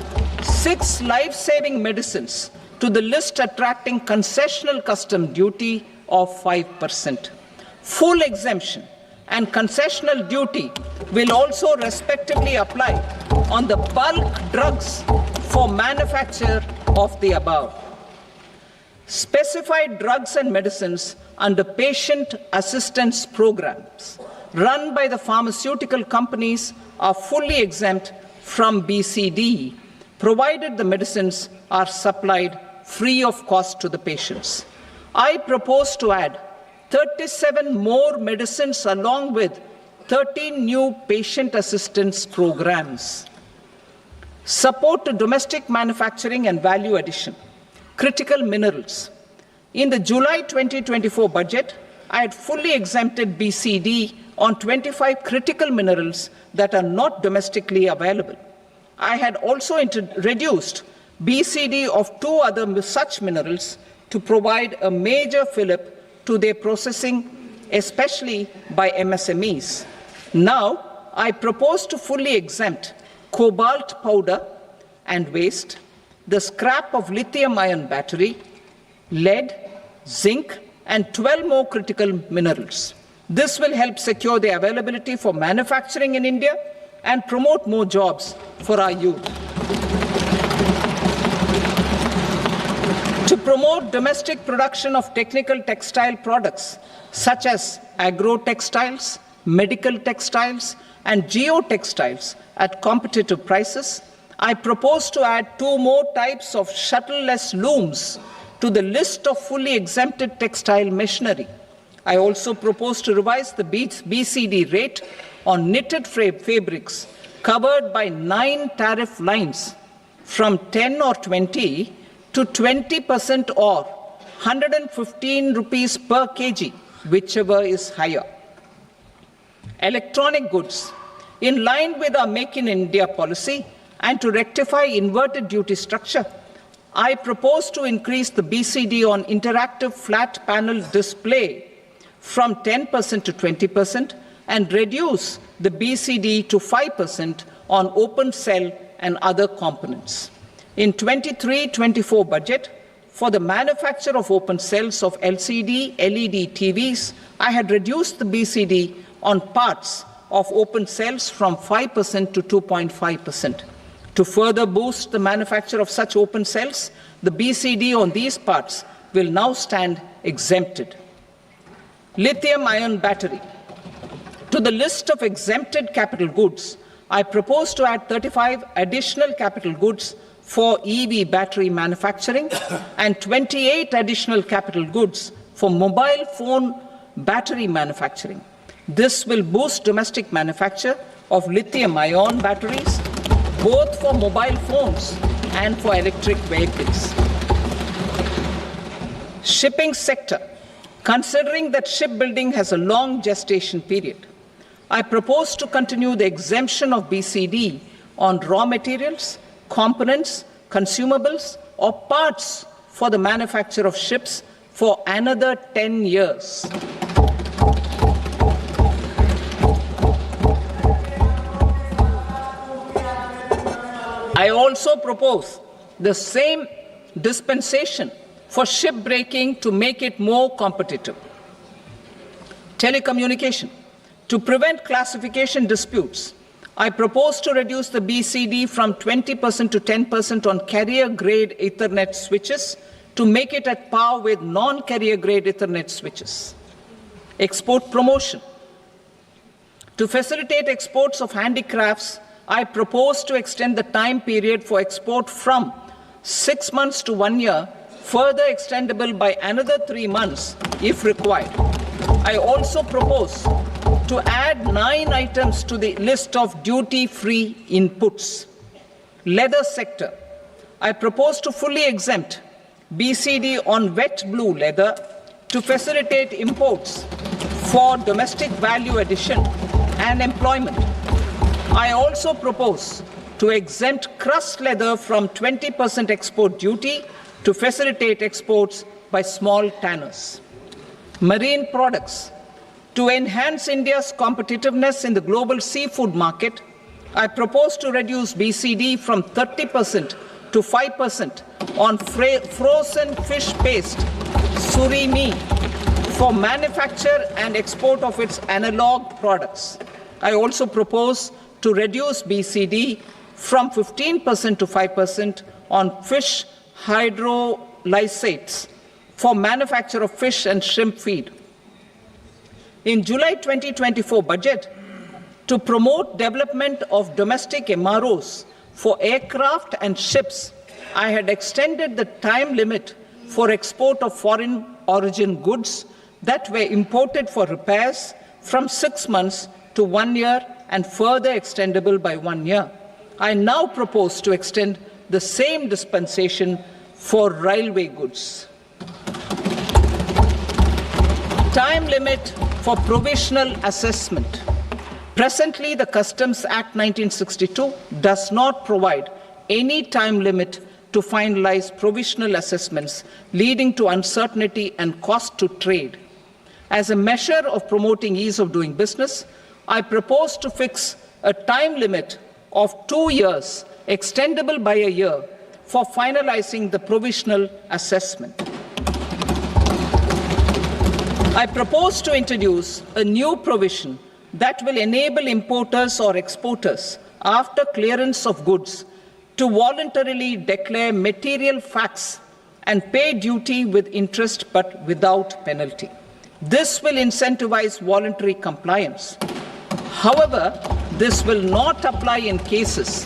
6 life-saving medicines to the list attracting concessional custom duty of 5%. Full exemption and concessional duty will also respectively apply on the bulk drugs for manufacture of the above. Specified drugs and medicines under patient assistance programs run by the pharmaceutical companies are fully exempt from BCD, provided the medicines are supplied free of cost to the patients. I propose to add 37 more medicines along with 13 new patient assistance programs. Support to domestic manufacturing and value addition. Critical minerals. In the July 2024 budget, I had fully exempted BCD on 25 critical minerals that are not domestically available. I had also reduced BCD of 2 other such minerals to provide a major fillip to their processing, especially by MSMEs. Now, I propose to fully exempt cobalt powder and waste, the scrap of lithium-ion battery, lead, zinc, and 12 more critical minerals. This will help secure the availability for manufacturing in India and promote more jobs for our youth. To promote domestic production of technical textile products such as agro-textiles, medical textiles, and geotextiles at competitive prices, I propose to add 2 more types of shuttle-less looms to the list of fully exempted textile machinery. I also propose to revise the BCD rate on knitted fabrics covered by 9 tariff lines from 10 or 20 to 20% or 115 rupees per kg, whichever is higher. Electronic goods. In line with our Make in India policy and to rectify inverted duty structure, I propose to increase the BCD on interactive flat panel display from 10% to 20% and reduce the BCD to 5% on open cell and other components. In 23-24 budget, for the manufacture of open cells of LCD, LED TVs, I had reduced the BCD on parts of open cells from 5% to 2.5%. To further boost the manufacture of such open cells, the BCD on these parts will now stand exempted. Lithium-ion battery. To the list of exempted capital goods, I propose to add 35 additional capital goods for EV battery manufacturing and 28 additional capital goods for mobile phone battery manufacturing. This will boost domestic manufacture of lithium-ion batteries, both for mobile phones and for electric vehicles. Shipping sector. Considering that shipbuilding has a long gestation period, I propose to continue the exemption of BCD on raw materials, components, consumables, or parts for the manufacture of ships for another 10 years. I also propose the same dispensation for shipbreaking to make it more competitive. Telecommunication. To prevent classification disputes, I propose to reduce the BCD from 20% to 10% on carrier-grade Ethernet switches to make it at par with non-carrier-grade Ethernet switches. Export promotion. To facilitate exports of handicrafts, I propose to extend the time period for export from 6 months to 1 year, further extendable by another 3 months if required. I also propose to add 9 items to the list of duty-free inputs. Leather sector. I propose to fully exempt BCD on wet blue leather to facilitate imports for domestic value addition and employment. I also propose to exempt crust leather from 20% export duty to facilitate exports by small tanners. Marine products. To enhance India's competitiveness in the global seafood market, I propose to reduce BCD from 30% to 5% on frozen fish paste, surimi, for manufacture and export of its analog products. I also propose to reduce BCD from 15% to 5% on fish hydrolysates for manufacture of fish and shrimp feed. In July 2024 budget, to promote development of domestic MROs for aircraft and ships, I had extended the time limit for export of foreign origin goods that were imported for repairs from 6 months to 1 year and further extendable by 1 year. I now propose to extend the same dispensation for railway goods. Time limit for provisional assessment. Presently, the Customs Act 1962 does not provide any time limit to finalize provisional assessments, leading to uncertainty and cost to trade. As a measure of promoting ease of doing business, I propose to fix a time limit of 2 years, extendable by a year, for finalizing the provisional assessment. I propose to introduce a new provision that will enable importers or exporters, after clearance of goods, to voluntarily declare material facts and pay duty with interest but without penalty. This will incentivize voluntary compliance. However, this will not apply in cases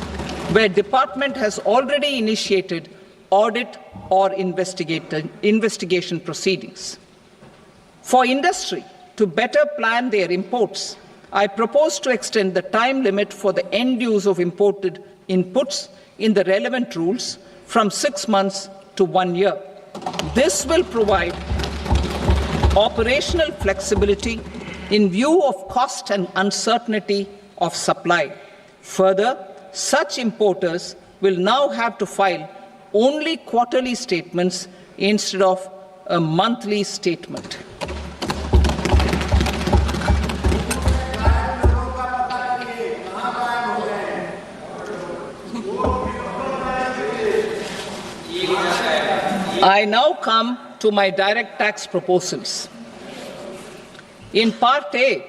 where department has already initiated audit or investigation proceedings. For industry to better plan their imports, I propose to extend the time limit for the end use of imported inputs in the relevant rules from 6 months to 1 year. This will provide operational flexibility in view of cost and uncertainty of supply. Further, such importers will now have to file only quarterly statements instead of a monthly statement. I now come to my direct tax proposals. In Part A,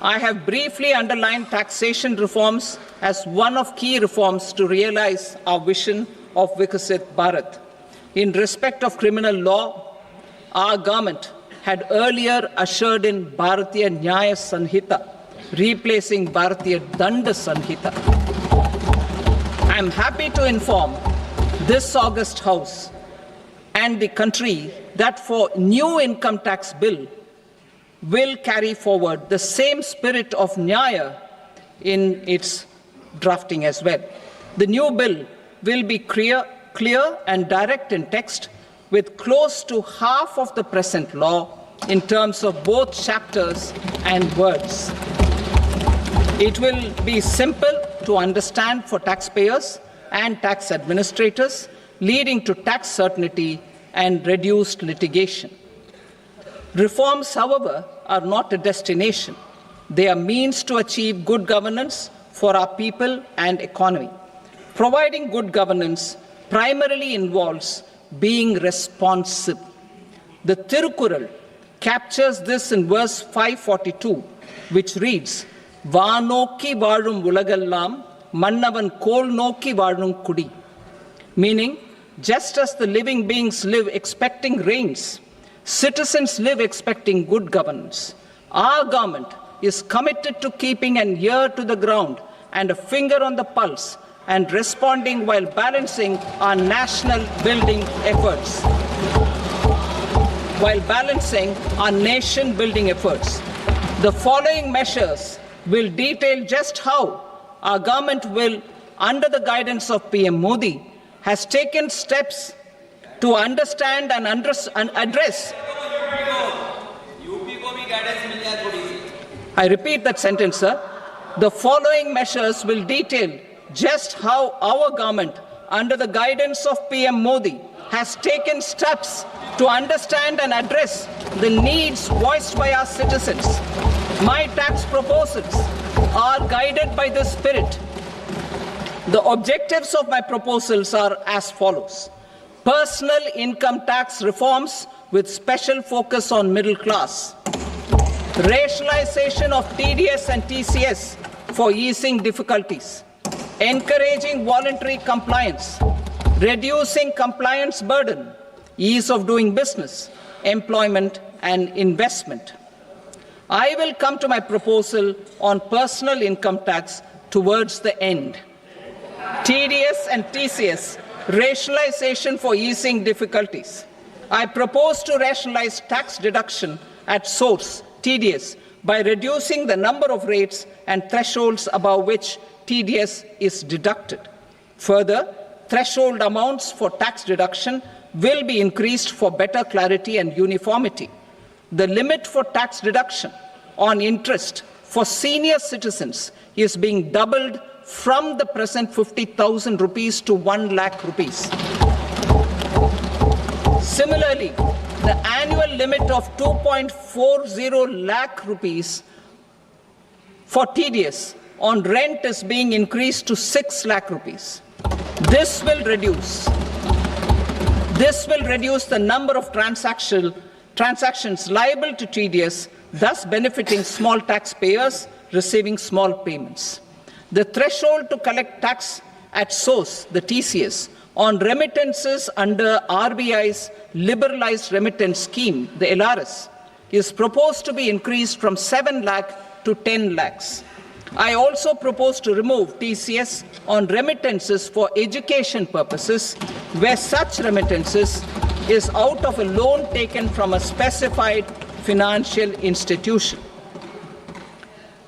I have briefly underlined taxation reforms as one of key reforms to realize our vision of Vikasit Bharat. In respect of criminal law, our government had earlier ushered in Bharatiya Nyaya Sanhita, replacing Bharatiya Danda Sanhita. I am happy to inform this august House and the country that for new income tax bill will carry forward the same spirit of Nyaya in its drafting as well. The new bill will be clear and direct in text, with close to half of the present law in terms of both chapters and words. It will be simple to understand for taxpayers and tax administrators, leading to tax certainty and reduced litigation. Reforms, however, are not a destination. They are means to achieve good governance for our people and economy. Providing good governance primarily involves being responsive. The Tirukkural captures this in verse 542, which reads, "Vaanokki vaazhum ulagallam, mannavan kol nokki vaazhum kudi," meaning, just as the living beings live expecting rains, citizens live expecting good governance. Our government is committed to keeping an ear to the ground and a finger on the pulse and responding while balancing our national building efforts. The following measures will detail just how our government will, under the guidance of PM Modi, has taken steps to understand and address. I repeat that sentence, sir. The following measures will detail just how our government, under the guidance of PM Modi, has taken steps to understand and address the needs voiced by our citizens. My tax proposals are guided by this spirit. The objectives of my proposals are as follows. Personal income tax reforms with special focus on middle class. Rationalization of TDS and TCS for easing difficulties. Encouraging voluntary compliance. Reducing compliance burden. Ease of doing business, employment and investment. I will come to my proposal on personal income tax towards the end. TDS and TCS, rationalization for easing difficulties. I propose to rationalize tax deduction at source, TDS, by reducing the number of rates and thresholds above which TDS is deducted. Further, threshold amounts for tax deduction will be increased for better clarity and uniformity. The limit for tax deduction on interest for senior citizens is being doubled from the present 50,000 rupees to 1 lakh rupees. Similarly, the annual limit of 2.40 lakh rupees for TDS on rent is being increased to 6 lakh rupees. This will reduce the number of transactions liable to TDS, thus benefiting small taxpayers receiving small payments. The threshold to collect tax at source, the TCS, on remittances under RBI's liberalized remittance scheme, the LRS, is proposed to be increased from 7 lakh to 10 lakhs. I also propose to remove TCS on remittances for education purposes, where such remittances is out of a loan taken from a specified financial institution.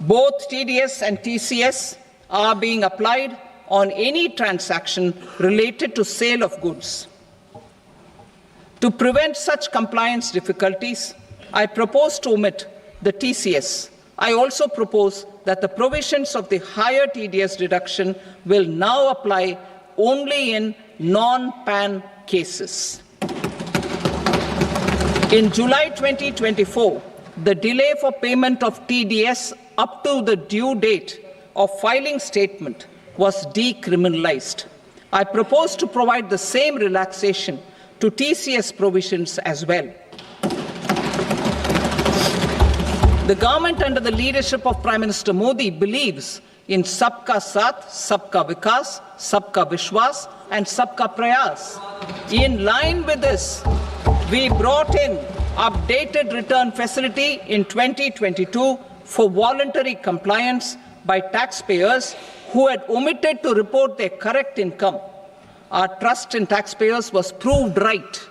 Both TDS and TCS are being applied on any transaction related to sale of goods. To prevent such compliance difficulties, I propose to omit the TCS. I also propose that the provisions of the higher TDS deduction will now apply only in non-PAN cases. In July 2024, the delay for payment of TDS up to the due date of filing statement was decriminalized. I propose to provide the same relaxation to TCS provisions as well. The government under the leadership of Prime Minister Modi believes in Sabka Saath, Sabka Vikas, Sabka Vishwas and Sabka Prayas. In line with this, we brought in updated return facility in 2022 for voluntary compliance by taxpayers who had omitted to report their correct income. Our trust in taxpayers was proved right.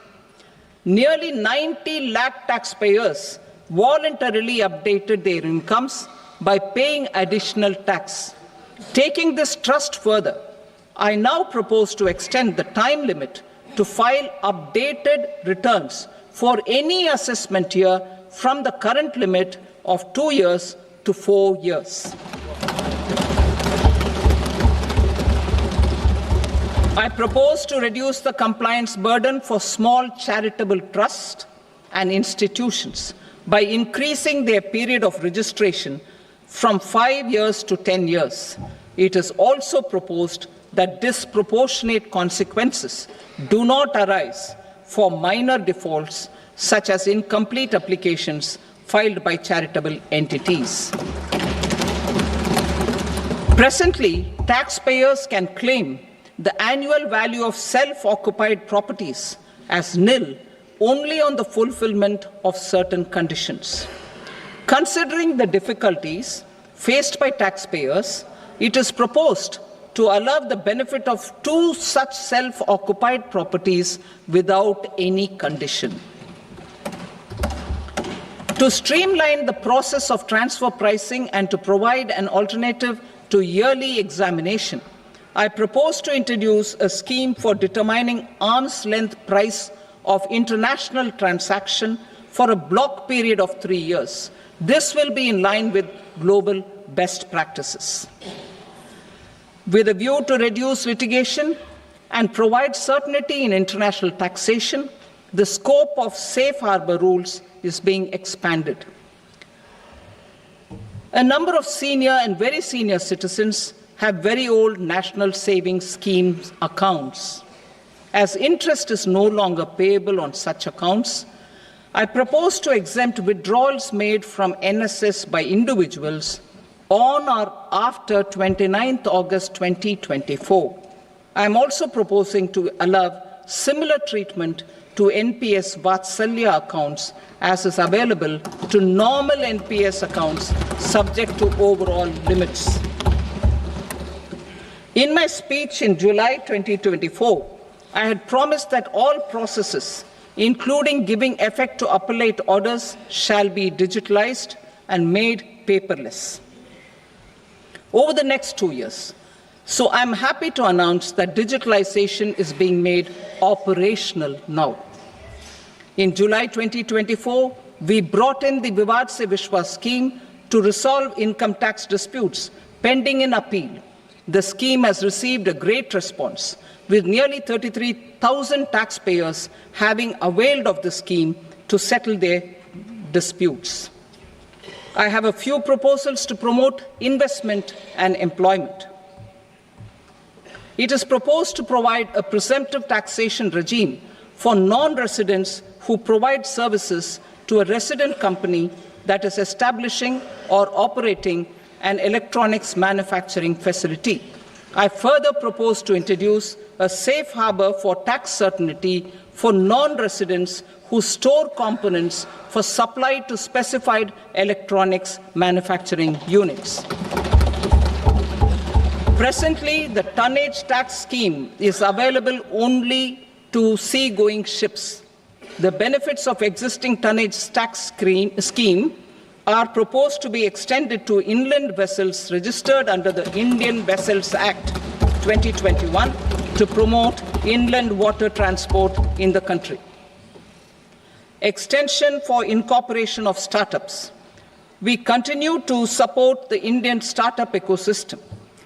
Nearly 90 lakh taxpayers voluntarily updated their incomes by paying additional tax. Taking this trust further, I now propose to extend the time limit to file updated returns for any assessment year from the current limit of 2 years to 4 years. I propose to reduce the compliance burden for small charitable trusts and institutions by increasing their period of registration from 5 years to 10 years. It is also proposed that disproportionate consequences do not arise for minor defaults such as incomplete applications filed by charitable entities. Presently, taxpayers can claim the annual value of self-occupied properties as nil only on the fulfillment of certain conditions. Considering the difficulties faced by taxpayers, it is proposed to allow the benefit of 2 such self-occupied properties without any condition. To streamline the process of transfer pricing and to provide an alternative to yearly examination, I propose to introduce a scheme for determining arm's length price of international transaction for a block period of 3 years. This will be in line with global best practices. With a view to reduce litigation and provide certainty in international taxation, the scope of safe harbor rules is being expanded. A number of senior and very senior citizens have very old national savings schemes accounts. As interest is no longer payable on such accounts, I propose to exempt withdrawals made from NSS by individuals on or after 29th August 2024. I am also proposing to allow similar treatment to NPS Vatsalya accounts as is available to normal NPS accounts subject to overall limits. In my speech in July 2024, I had promised that all processes, including giving effect to appellate orders, shall be digitalized and made paperless over the next 2 years. So I'm happy to announce that digitalization is being made operational now. In July 2024, we brought in the Vivad Se Vishwas scheme to resolve income tax disputes pending in appeal. The scheme has received a great response, with nearly 33,000 taxpayers having availed of the scheme to settle their disputes. I have a few proposals to promote investment and employment. It is proposed to provide a presumptive taxation regime for non-residents who provide services to a resident company that is establishing or operating an electronics manufacturing facility. I further propose to introduce a safe harbor for tax certainty for non-residents who store components for supply to specified electronics manufacturing units. Presently, the tonnage tax scheme is available only to sea-going ships. The benefits of existing tonnage tax scheme are proposed to be extended to inland vessels registered under the Indian Vessels Act 2021 to promote inland water transport in the country. Extension for incorporation of startups. We continue to support the Indian startup ecosystem.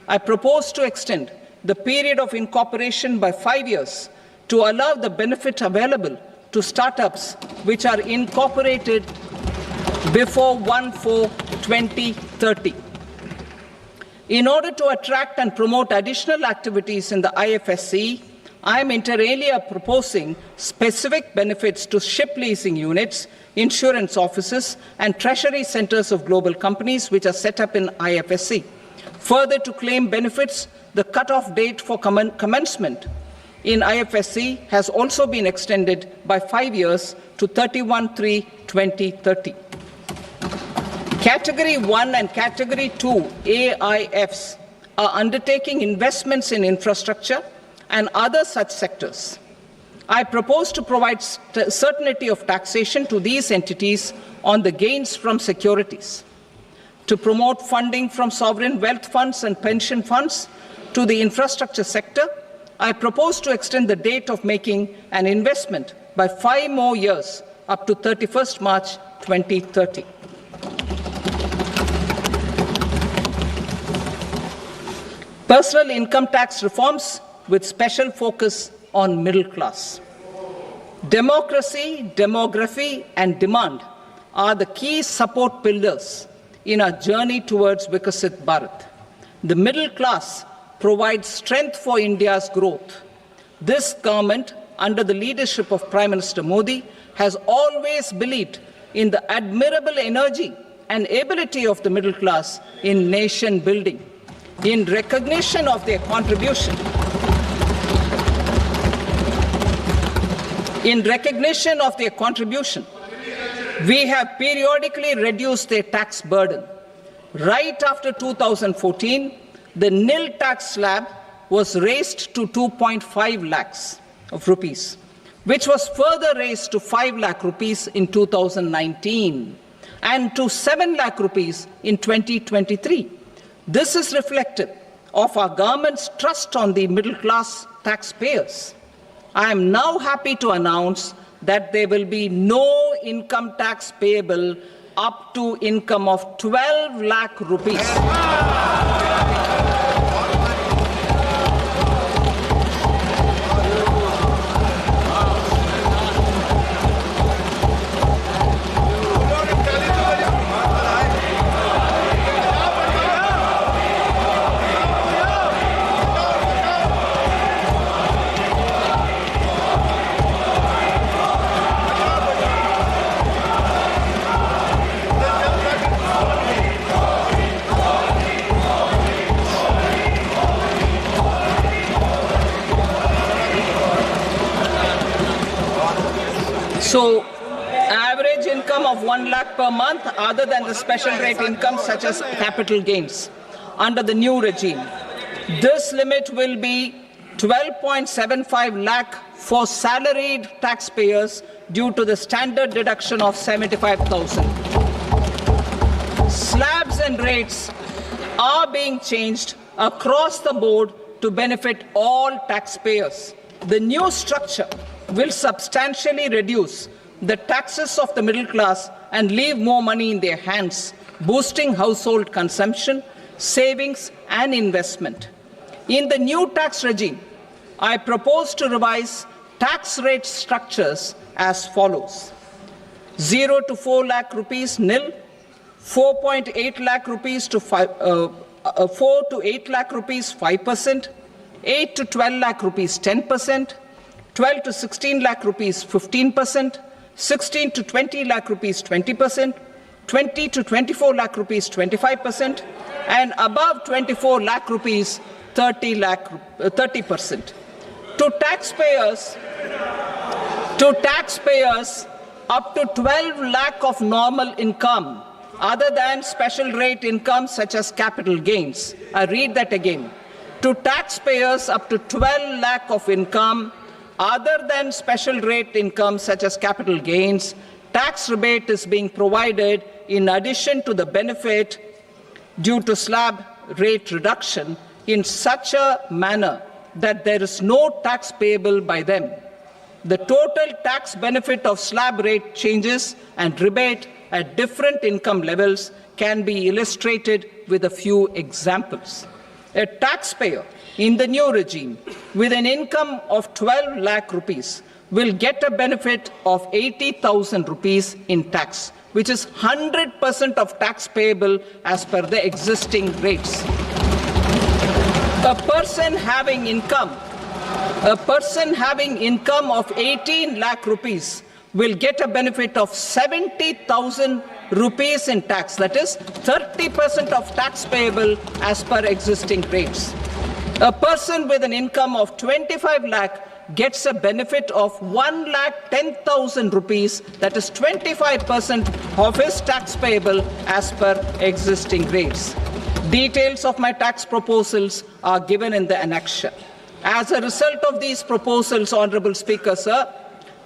I propose to extend the period of incorporation by 5 years to allow the benefit available to startups which are incorporated before 1/4/2030. In order to attract and promote additional activities in the IFSC, I am inter alia proposing specific benefits to ship leasing units, insurance offices, and treasury centers of global companies which are set up in IFSC. Further, to claim benefits, the cut-off date for commencement in IFSC has also been extended by 5 years to 31/3/2030. Category 1 and Category 2 AIFs are undertaking investments in infrastructure and other such sectors. I propose to provide certainty of taxation to these entities on the gains from securities, to promote funding from sovereign wealth funds and pension funds to the infrastructure sector. I propose to extend the date of making an investment by 5 more years up to 31st March 2030. Personal income tax reforms with special focus on middle class. Democracy, demography, and demand are the key support pillars in our journey towards Vikasit Bharat. The middle class provides strength for India's growth. This government, under the leadership of Prime Minister Modi, has always believed in the admirable energy and ability of the middle class in nation building. In recognition of their contribution, we have periodically reduced their tax burden. Right after 2014, the nil tax slab was raised to 2.5 lakhs of rupees, which was further raised to 5 lakh rupees in 2019 and to 7 lakh rupees in 2023. This is reflective of our government's trust on the middle class taxpayers. I am now happy to announce that there will be no income tax payable up to income of 12 lakh rupees. So, average income of 1 lakh per month, other than the special rate income such as capital gains, under the new regime. This limit will be 12.75 lakh for salaried taxpayers due to the standard deduction of 75,000. Slabs and rates are being changed across the board to benefit all taxpayers. The new structure will substantially reduce the taxes of the middle class and leave more money in their hands, boosting household consumption, savings, and investment. In the new tax regime, I propose to revise tax rate structures as follows: 0 to 4 lakh rupees nil, 4.8 lakh rupees to 4 to 8 lakh rupees 5%, 8 to 12 lakh rupees 10%, 12 to 16 lakh rupees 15%, 16 to 20 lakh rupees 20%, 20 to 24 lakh rupees 25%, and above 24 lakh rupees 30%. To taxpayers up to 12 lakh of normal income, other than special rate income such as capital gains. I read that again. To taxpayers up to 12 lakh of income, other than special rate income such as capital gains, tax rebate is being provided in addition to the benefit due to slab rate reduction in such a manner that there is no tax payable by them. The total tax benefit of slab rate changes and rebate at different income levels can be illustrated with a few examples. A taxpayer in the new regime with an income of 12 lakh rupees will get a benefit of 80,000 rupees in tax, which is 100% of tax payable as per the existing rates. A person having income of 18 lakh rupees will get a benefit of 70,000 rupees in tax, that is 30% of tax payable as per existing rates. A person with an income of 25 lakh gets a benefit of 1,10,000 rupees, that is 25% of his tax payable as per existing rates. Details of my tax proposals are given in the annexure. As a result of these proposals, Honorable Speaker, sir,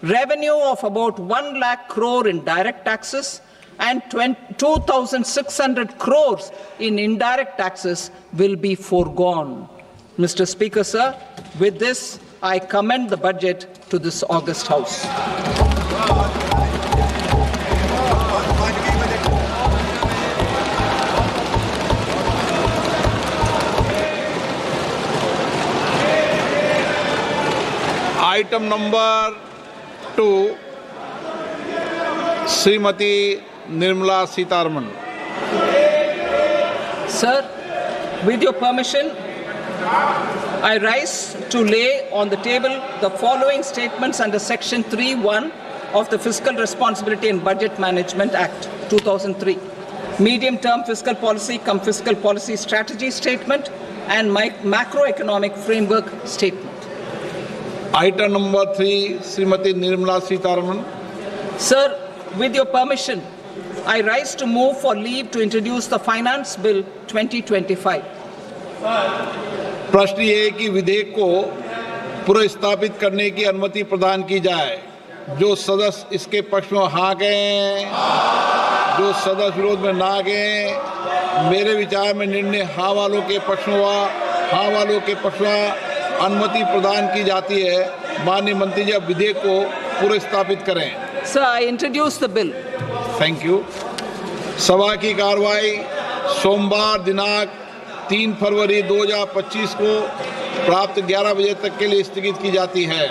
revenue of about 1 lakh crore in direct taxes and 2,600 crores in indirect taxes will be foregone. Mr. Speaker, sir, with this, I commend the budget to this august House. Item number 2, Shrimati Nirmala Sitharaman. Sir, with your permission, I rise to lay on the table the following statements under Section 3(1) of the Fiscal Responsibility and Budget Management Act 2003. Medium-term fiscal policy cum fiscal policy strategy statement and macroeconomic framework statement. Item number 3, Shrimati Nirmala Sitharaman. Sir, with your permission, I rise to move for leave to introduce the Finance Bill 2025. प्रश्न ये है कि विधेयक को पुनर्स्थापित करने की अनुमति प्रदान की जाए। जो सदस्य इसके पक्ष में हाँ कहें, जो सदस्य विरोध में ना कहें। मेरे विचार में निर्णय हाँ वालों के पक्ष में हुआ। हाँ वालों के पक्ष में अनुमति प्रदान की जाती है। माननीय मंत्री जी, अब विधेयक को पुनर्स्थापित करें। Sir, I introduce the bill. Thank you. सभा की कार्रवाई सोमवार दिनांक 3 फरवरी 2025 को प्राप्त 11 बजे तक के लिए स्थगित की जाती है।